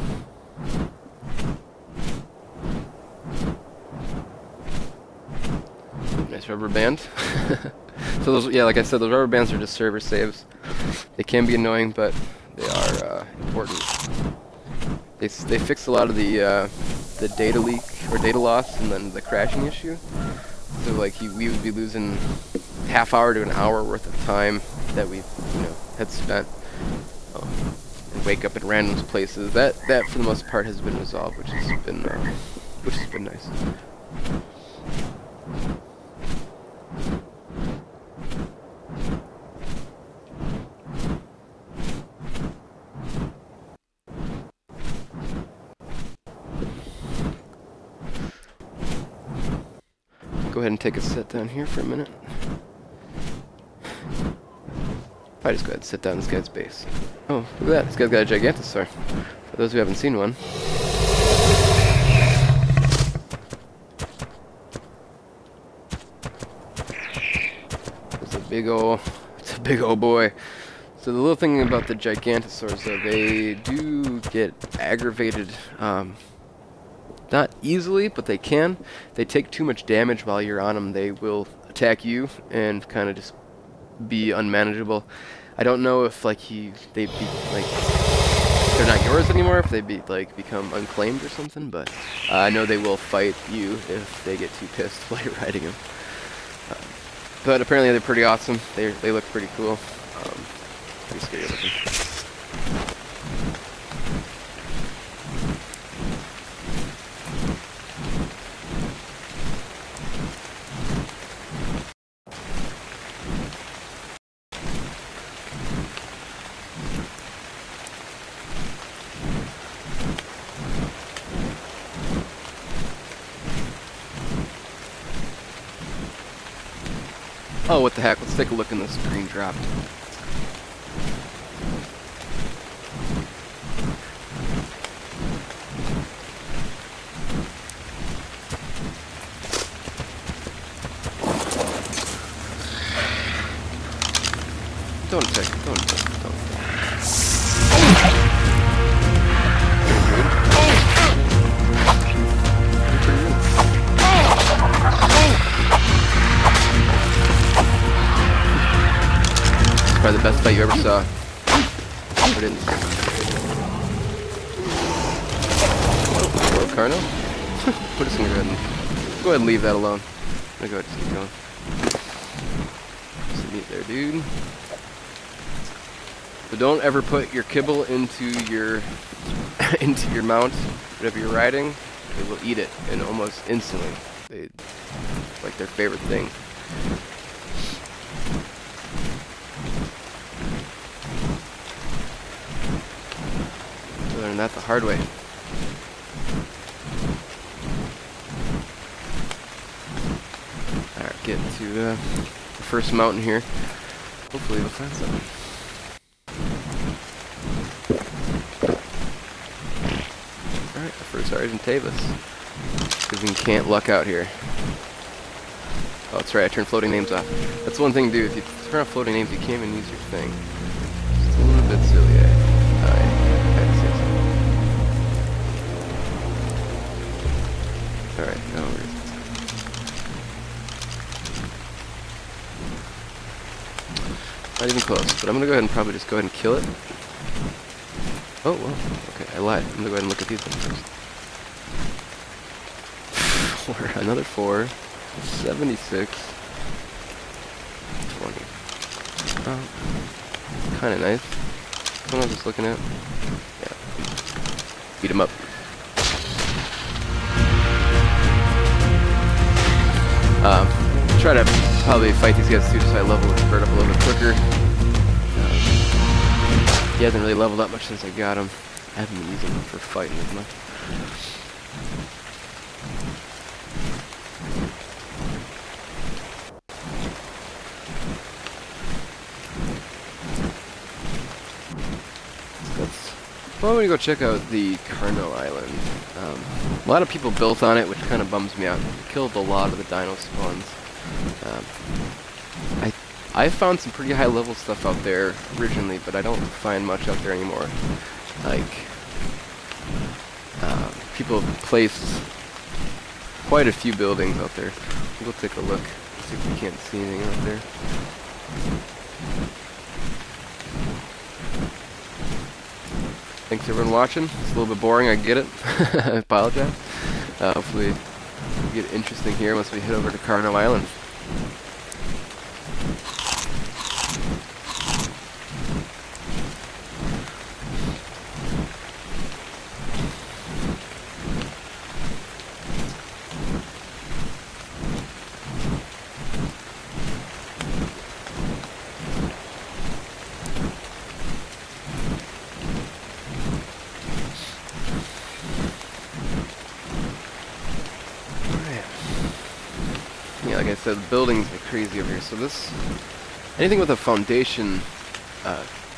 Nice rubber band. So those, yeah, like I said, those rubber bands are just server saves. They can be annoying, but they are important. They fix a lot of the data leak or data loss and then the crashing issue. So like we would be losing half hour to an hour worth of time that we had spent. And wake up at random places. That for the most part has been resolved, which has been nice. Go ahead and take a sit down here for a minute. I just go ahead and sit down this guy's base. Oh, look at that. This guy's got a Gigantosaur. For those who haven't seen one. It's a big old boy. So the little thing about the Gigantosaurs, though, they do get aggravated, not easily, but they can. They take too much damage while you're on them. They will attack you and kind of just be unmanageable. I don't know if they're not yours anymore, if they become unclaimed or something, but I know they will fight you if they get too pissed while you're riding them. But apparently they're pretty awesome. They look pretty cool. Pretty scary looking. Oh, what the heck? Let's take a look in this green drop. Don't attack, don't attack, don't attack. Probably the best fight you ever saw. Put in. Hello, Carno? Put us in your head. Go ahead and leave that alone. I'm gonna go ahead and keep going. Some meat there, dude. So don't ever put your kibble into your mount whenever you're riding. They will eat it, and almost instantly. It's like their favorite thing. I learned that the hard way. Alright, getting to the first mountain here. Hopefully we'll find something. Alright, the first Sergeant Tavis. Because we can't luck out here. Oh, that's right, I turned floating names off. That's one thing to do. If you turn off floating names, you can't even use your thing. It's a little bit silly, eh? Alright, I had to say something. Alright, now we're... Not even close, but I'm gonna go ahead and probably just go ahead and kill it. Oh, well, okay, I lied. I'm gonna go ahead and look at these ones first. 4, another 4, 76, 20. Oh, kinda nice. What am I just looking at? Yeah. Beat him up. Try to probably fight these guys too, so I level the bird up a little bit quicker. He hasn't really leveled up much since I got him. I haven't been using him for fighting as much. Well, I'm gonna go check out the Carno Island. A lot of people built on it, which kind of bums me out. It killed a lot of the dino spawns. I found some pretty high level stuff out there originally, but I don't find much out there anymore. Like, people have placed quite a few buildings out there. We'll take a look, see if we can't see anything out there. Thanks everyone watching. It's a little bit boring, I get it. I apologize. Hopefully we get interesting here once we head over to Carno Island. like I said, buildings are crazy over here. So this, anything with a foundation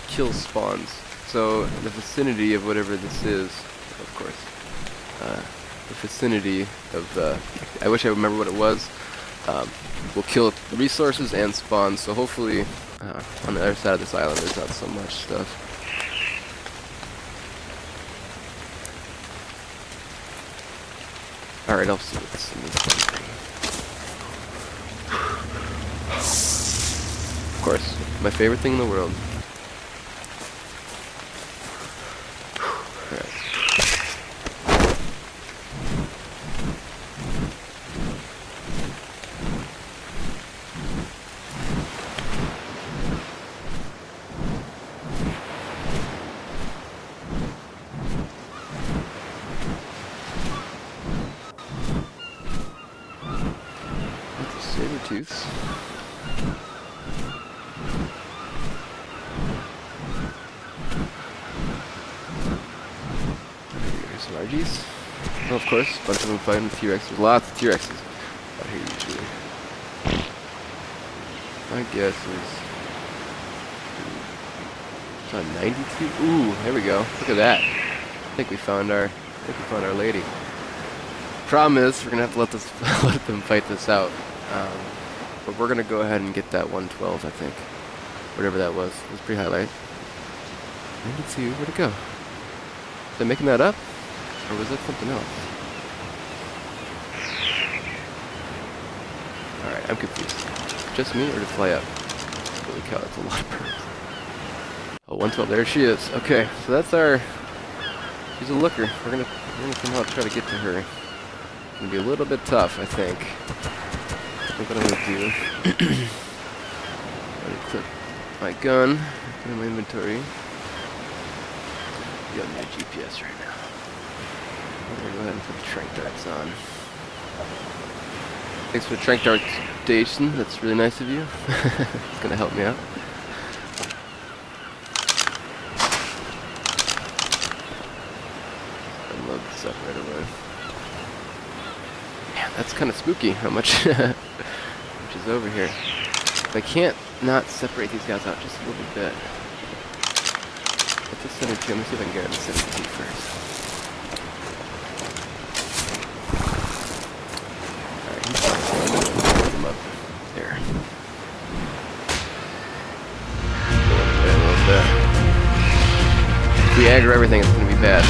kills spawns. So the vicinity of whatever this is, of course, the vicinity of, I wish I remember what it was, will kill resources and spawns. So hopefully on the other side of this island there's not so much stuff. Alright, I'll see what's in this thing. Of course, my favorite thing in the world. Alright. Saber-tooths. Here's some RGs. Oh, of course, a bunch of them fighting with T-Rexes. Lots of T-Rexes out here usually. My guess is 92. Ooh, there we go. Look at that. I think we found our lady. Problem is, we're gonna have to let them fight this out. But we're gonna go ahead and get that 112, I think. Whatever that was. It was pretty high light. 92, where'd it go? Was I making that up? Or was that something else? Alright, I'm confused. Just me or did it fly up? Holy cow, that's a lot of birds. Oh, 112, there she is. Okay, so that's our... She's a looker. We're gonna somehow try to get to her. It's gonna be a little bit tough, I think. I think what I'm gonna do, I'm gonna clip my gun, put in my inventory. Be on my GPS right now. I'm gonna go ahead and put the trank darts on. Thanks for the trank dart station, that's really nice of you. It's gonna help me out. Unload this up right away. Man, that's kind of spooky how much which is over here. If I can't not separate these guys out just a little bit. What's the 72? Let me see if I can get on the 72 first. Alright, he's fine. Put him up there. A little bit. If we aggro everything, it's going to be bad.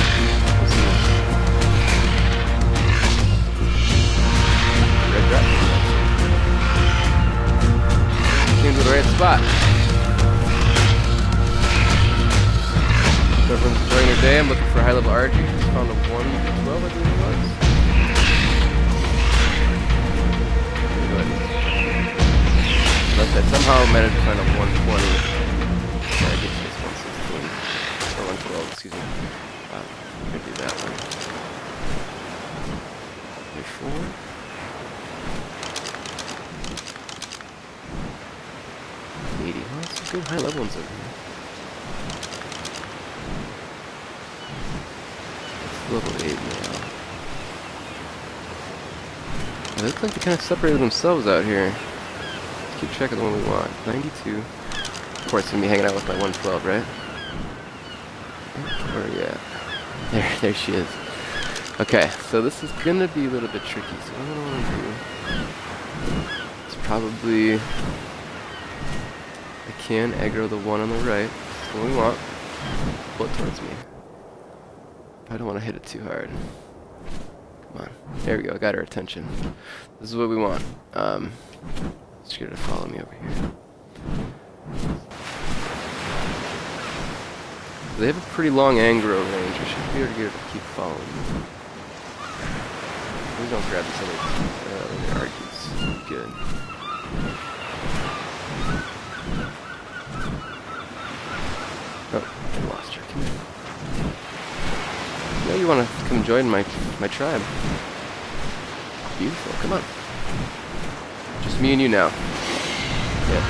We'll see. Red drop. Came to the right spot. So everyone's enjoying their day. I'm looking for a high-level RG. Just found a 112, I believe it was. Unless I somehow managed to find a 120. Sorry, I get this 116. Or 112, excuse me. I'm gonna do that one. 34. Well, some good high level ones over here. It's level 8 now. They look like they kind of separated themselves out here. Let's keep track of the one we want. 92. Of course, gonna be hanging out with my 112, right? Where are you at? There she is. Okay, so this is gonna be a little bit tricky. So what I want to do is probably. I can aggro the one on the right. That's what we want. Pull it towards me. I don't want to hit it too hard. Come on. There we go. I got her attention. This is what we want. Just get her to follow me over here. They have a pretty long aggro range. I should be able to get her to keep following me. Please don't grab this other Archies. Good. Oh, I lost her. Come here. Now you want to come join my tribe. Beautiful. Come on. Just me and you now. Yeah.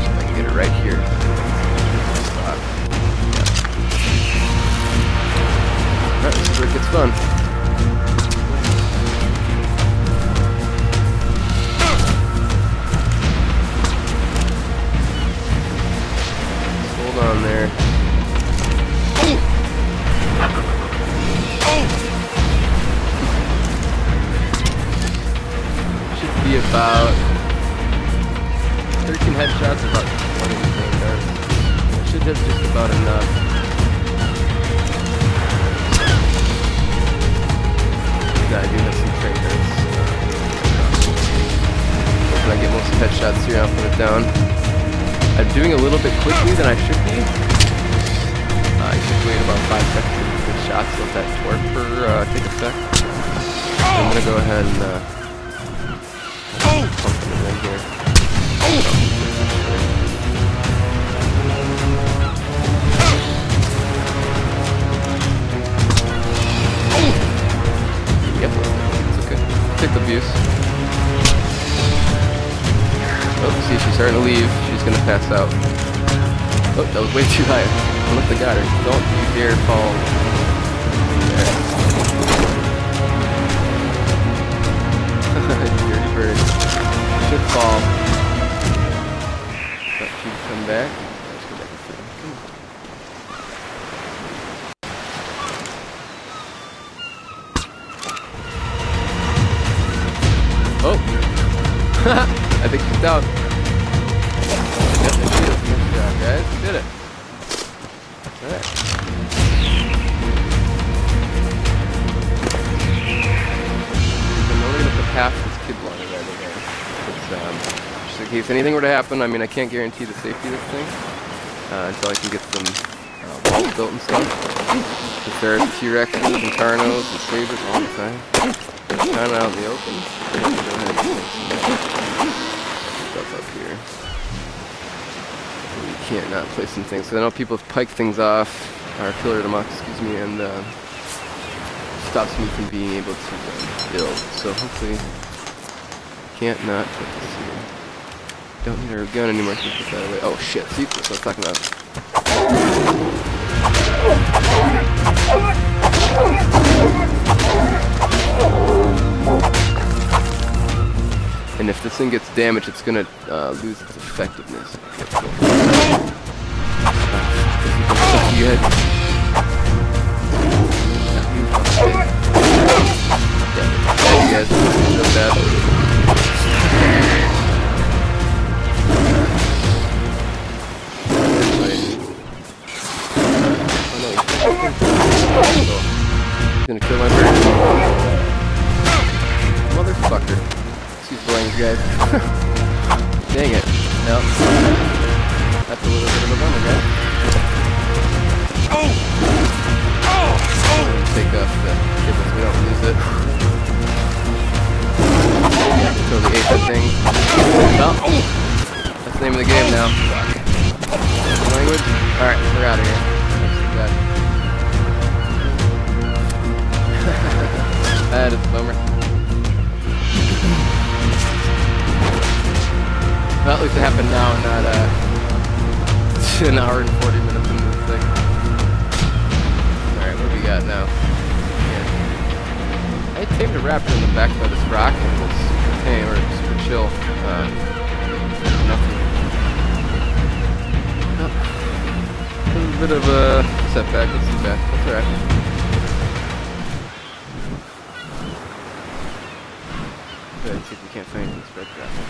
See if I can get it right here. Alright, this is where it gets fun. on there. Should be about 13 headshots, about 20 flame darts. Should have just about enough. Yeah, I do have some flame darts. When I get most of the headshots here, I'll put it down. I'm doing a little bit quickly than I should be. I should wait about 5 seconds to get good shots, let that torpor take effect. I'm gonna go ahead and pump it in here. Yep, it's okay. Take the abuse. Oh, see, she's starting to leave. She's gonna pass out. Oh, that was way too high. I must have got her. Don't you dare fall in there. Dirty bird. Should fall. But she'd come back. Let's go back and see. Oh! I think she's down. Yep, there she is. Good job, guys. We did it. Alright. I'm only gonna put half this kid liner right in there. Just in case anything were to happen. I mean, I can't guarantee the safety of this thing until I can get some walls built and stuff. Because there's T-Rexes and Carnos and Sabres all the time. Kind of out in the open. Stuff up here. We can't not place some things. So I know people have piked things off, or artillery them off, excuse me, and stops me from being able to build. So hopefully, can't not put this here. Don't need our gun anymore, so put that away. Oh shit! See, that's what I was talking about. And if this thing gets damaged, it's gonna lose its effectiveness. You had. Yeah, you guys, so bad. He's gonna kill my bird. Motherfucker. Excuse the language, guys. Dang it. Nope. That's a little bit of a bummer, guys. Take off the kibble so we don't lose it. Yeah, totally ate that thing. Well, that's the name of the game now. Fuck. Language? Alright, we're out of here. That is a bummer. Well, at least it happened now, not an hour and 40 minutes into this thing. Alright, what do we got now? Yeah. I tamed a raptor in the back by this rock, and it was super tame, or super chill. Nothing. Oh. A little bit of a setback, let's see back. That's alright. Go ahead and see if we can't find any spread traffic.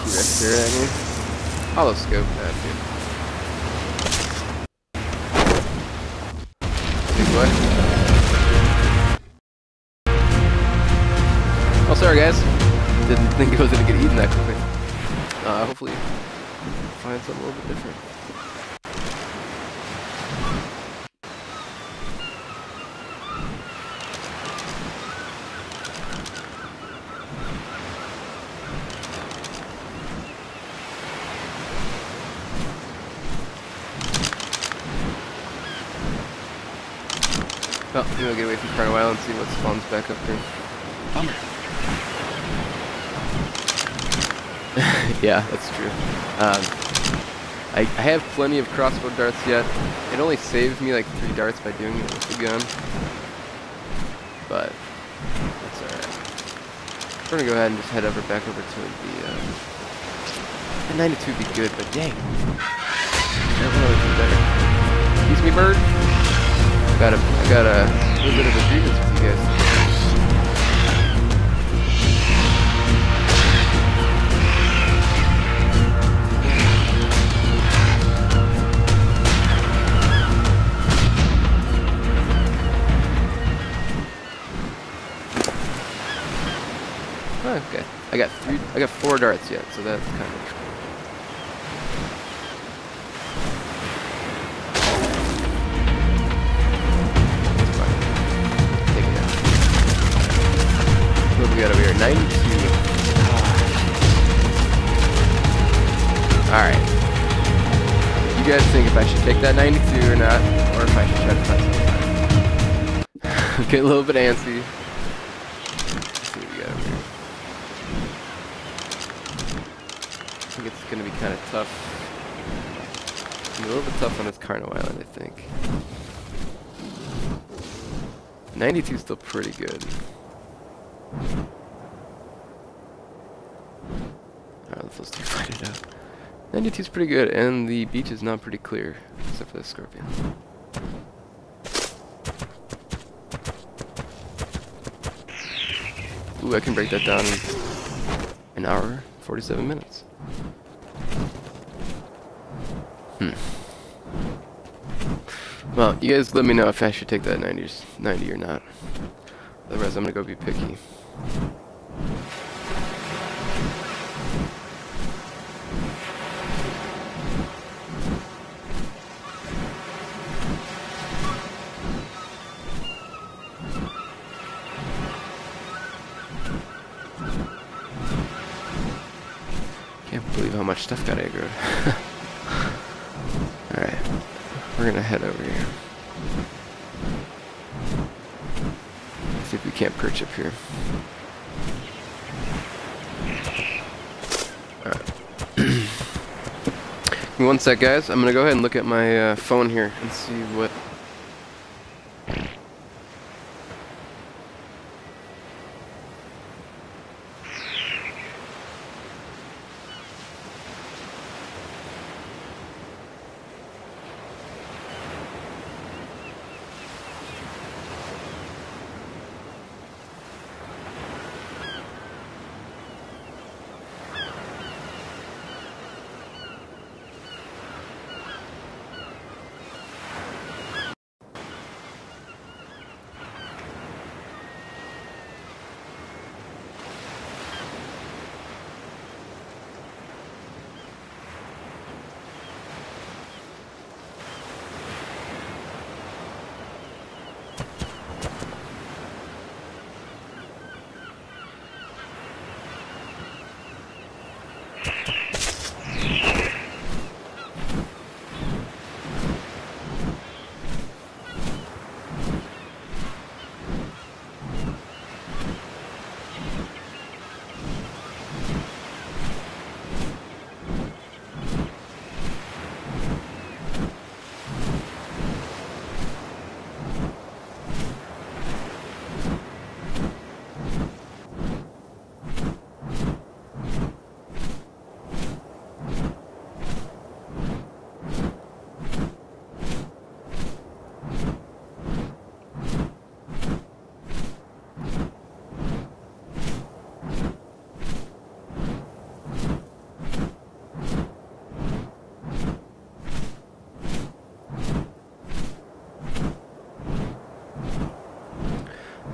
T-Rex there at me. Hollow scope, that's it. Big boy. Oh, sorry guys. Didn't think it was gonna get eaten that quickly. Hopefully find something a little bit different. Well, I'm gonna get away from Carno Island and see what spawns back up here. Bummer. Yeah, that's true. I have plenty of crossbow darts yet. It only saved me like 3 darts by doing it with the gun. But, that's alright. We're gonna go ahead and just head back over to the 92 would be good, but dang. That one would be better. Excuse me, bird. I got a little bit of a grievance with you guys. Oh, okay. I got 4 darts yet, so that's kind of cool. What we got over here? 92. Alright. You guys think if I should take that 92 or not, or if I should try to find something. Get a little bit antsy. Let's see what we got over here. I think it's going to be kind of tough. A little bit tough on this Carno Island, I think. 92 is still pretty good. Alright, let's do fight it out. 92 is pretty good, and the beach is not pretty clear, except for the scorpion. Ooh, I can break that down in an hour, 47 minutes. Well, you guys let me know if I should take that 90 or not. Otherwise, I'm gonna go be picky. Can't believe how much stuff got aggroed. Alright, we're gonna head over here. See if we can't perch up here. Alright. Give me one sec, guys. I'm gonna go ahead and look at my phone here and see what...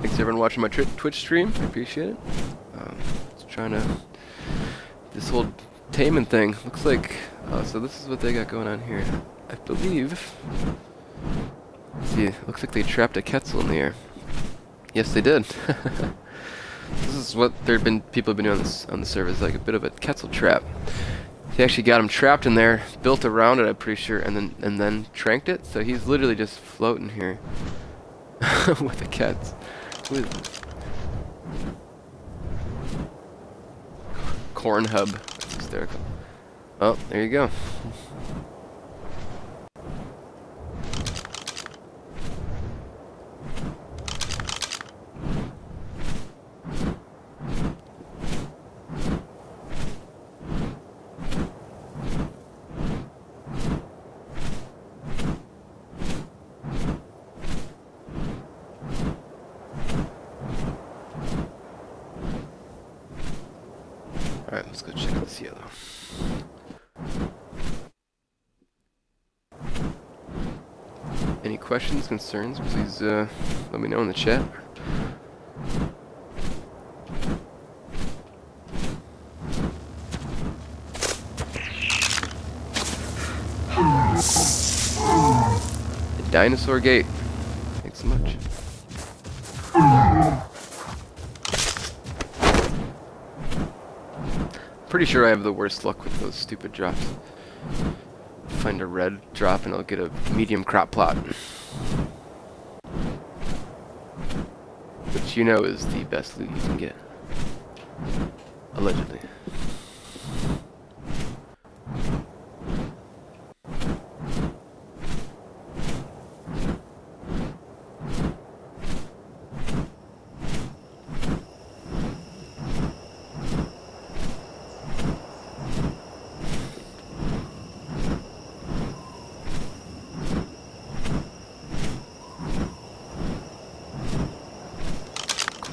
Thanks everyone watching my Twitch stream. I appreciate it. Just trying to... This whole taming thing. Looks like... so this is what they got going on here. I believe... Let's see, looks like they trapped a Quetzal in the air. Yes, they did. This is what people have been doing on the server. It's like a bit of a Quetzal trap. He actually got him trapped in there, built around it, I'm pretty sure, and then tranked it. So he's literally just floating here with the cats. Who is this? Corn Hub. That's hysterical. Oh, there you go. it's yellow. Any questions, concerns, please let me know in the chat. The dinosaur gate. Thanks so much. Pretty sure I have the worst luck with those stupid drops. Find a red drop and I'll get a medium crop plot. Which you know is the best loot you can get. Allegedly.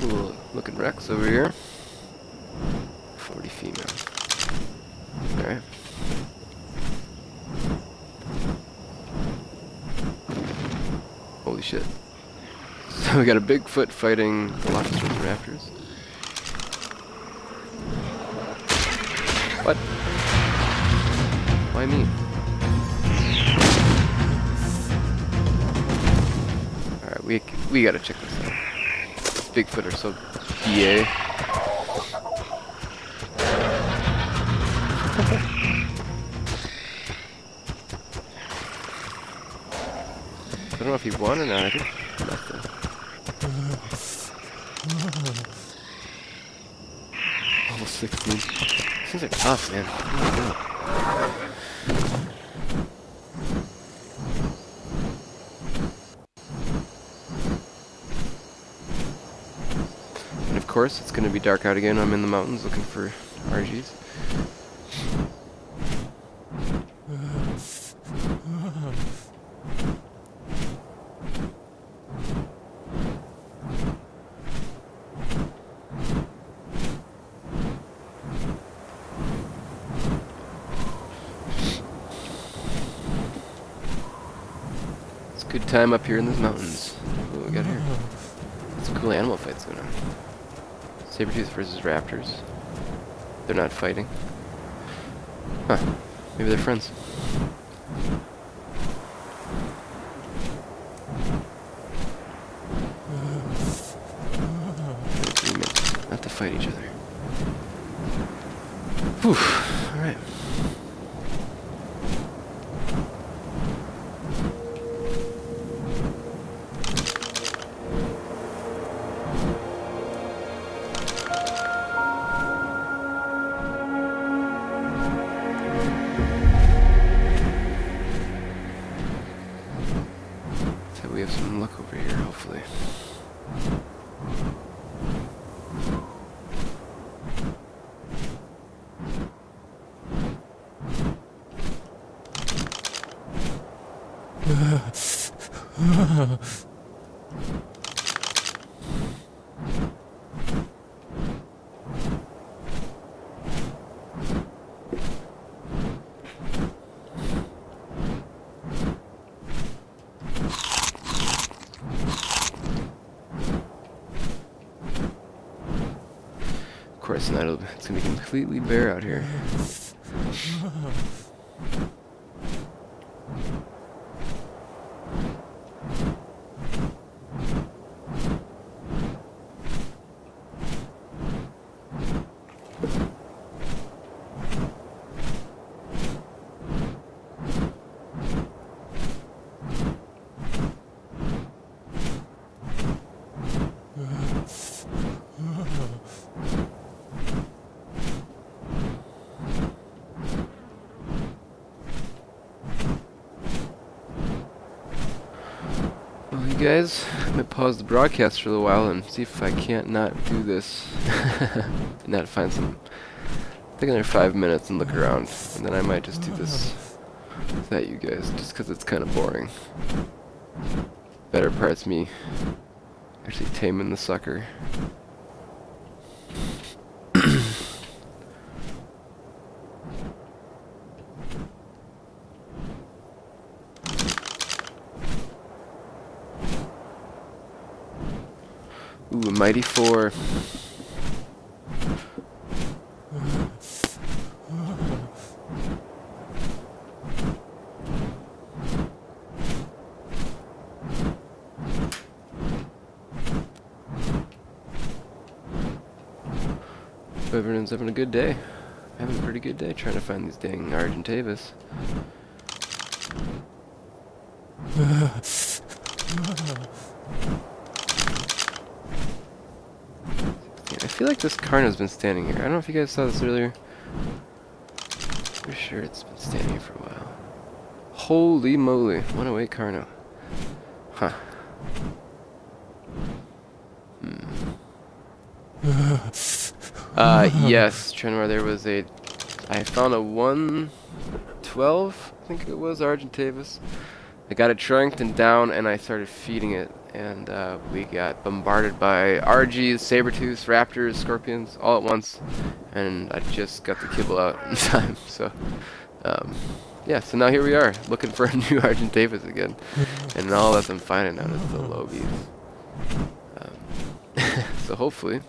Cool looking Rex over here. 40 female. Alright. Holy shit. So we got a Bigfoot fighting Velociraptor raptors. What? Why me? Alright, we gotta check this out. Bigfoot are so BA. I don't know if he won or not. I think he must have. Level 16. These are tough, man. And of course, it's going to be dark out again. I'm in the mountains looking for RGs. Good time up here in these mountains. What do we got here? Some cool animal fights going on. Sabertooth versus raptors. They're not fighting. Huh. Maybe they're friends. Agreement not to fight each other. Whew. Alright. We have some luck over here, hopefully. Of course, it's gonna be completely bare out here. Well, you guys, I'm gonna pause the broadcast for a little while and see if I can't not do this. Not find some. Take another 5 minutes and look around, and then I might just do this without you guys, just because it's kind of boring. Better part's me actually taming the sucker. Ooh, Mighty 4. Everyone's having a good day. Having a pretty good day trying to find these dang Argentavis. I feel like this Carno's been standing here. I don't know if you guys saw this earlier. Pretty sure it's been standing here for a while. Holy moly, 108 Carno. Huh. Yes, Trenmar, there was I found a 112, I think it was, Argentavis. I got it trunked and down, and I started feeding it, and we got bombarded by RGs, saber-tooths, raptors, scorpions, all at once, and I just got the kibble out in time, so, yeah, so now here we are, looking for a new Argentavis again, and all that I'm finding now is the lobies. So hopefully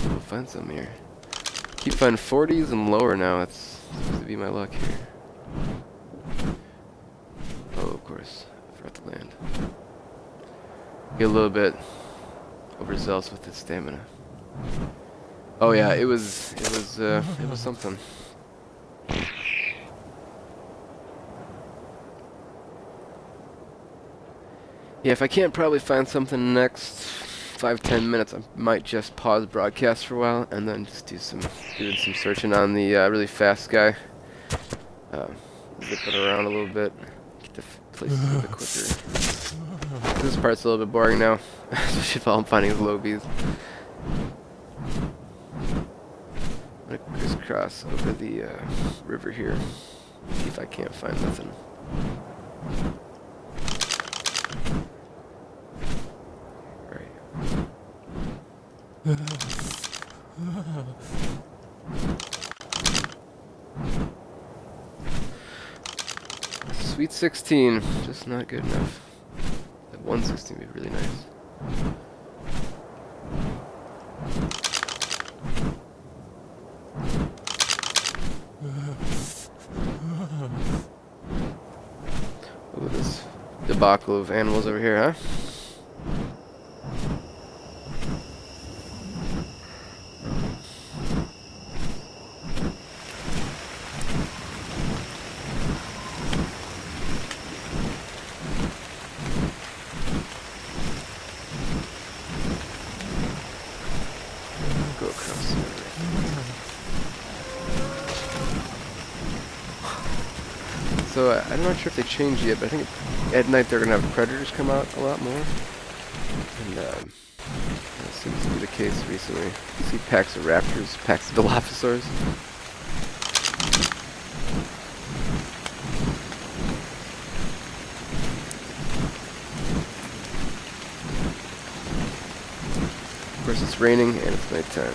we'll find some here. Keep finding 40s and lower now. It seems to be my luck here. Oh, of course, I forgot to land. Get a little bit overzealous with his stamina. Oh yeah, it was something. Yeah, if I can't probably find something in the next 5-10 minutes, I might just pause broadcast for a while and then just doing some searching on the really fast guy. Zip it around a little bit, get the places a little bit quicker. This part's a little bit boring now, especially if all I'm finding is lobies. I'm gonna crisscross over the river here, see if I can't find nothing. Sweet 16, just not good enough. That 116 would be really nice. Ooh, this debacle of animals over here, huh? Go across the river. So I'm not sure if they changed yet, but I think at night they're gonna have predators come out a lot more, and that seems to be the case recently. You see packs of raptors, packs of Dilophosaurs. Of course, it's raining and it's nighttime,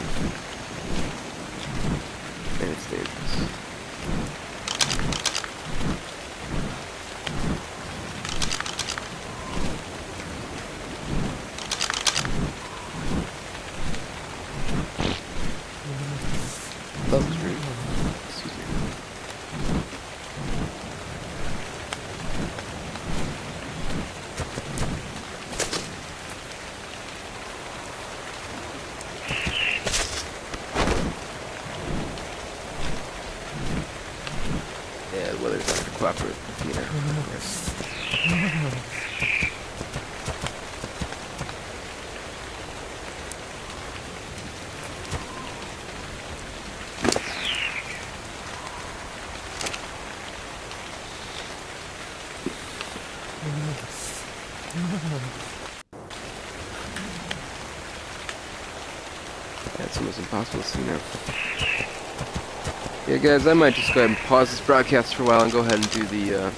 and it's dangerous. Excuse me. Yeah, the weather's not gonna cooperate with me now. Yeah, it's almost impossible to see now. Yeah, guys, I might just go ahead and pause this broadcast for a while and go ahead and do the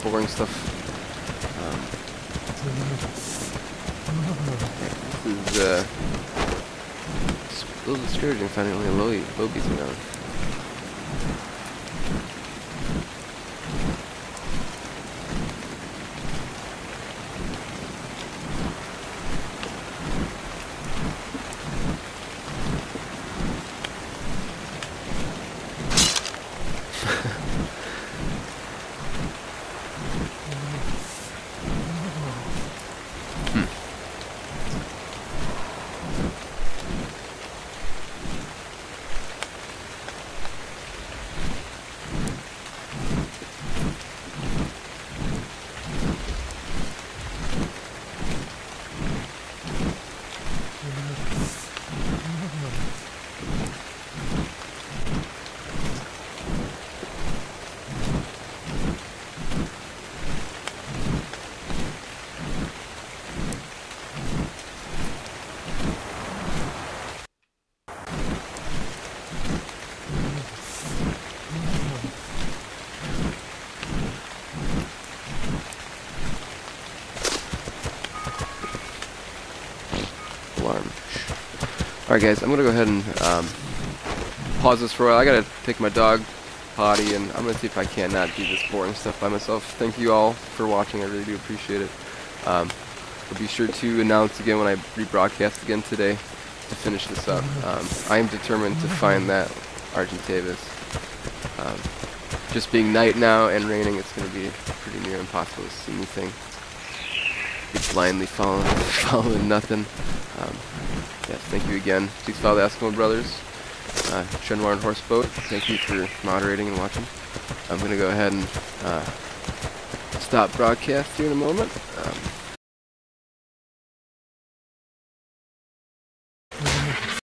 boring stuff. This is a little discouraging finding only lobies around. Alright guys, I'm gonna go ahead and pause this for a while. I gotta take my dog potty, and I'm gonna see if I can not do this boring stuff by myself. Thank you all for watching, I really do appreciate it. I'll be sure to announce again when I rebroadcast again today to finish this up. I am determined to find that Argentavis. Just being night now and raining, it's gonna be pretty near impossible to see anything. Be blindly following nothing. Yes, thank you again. Please follow the Eskimo Brothers. Shenwar and Horseboat, thank you for moderating and watching. I'm going to go ahead and stop broadcast here in a moment.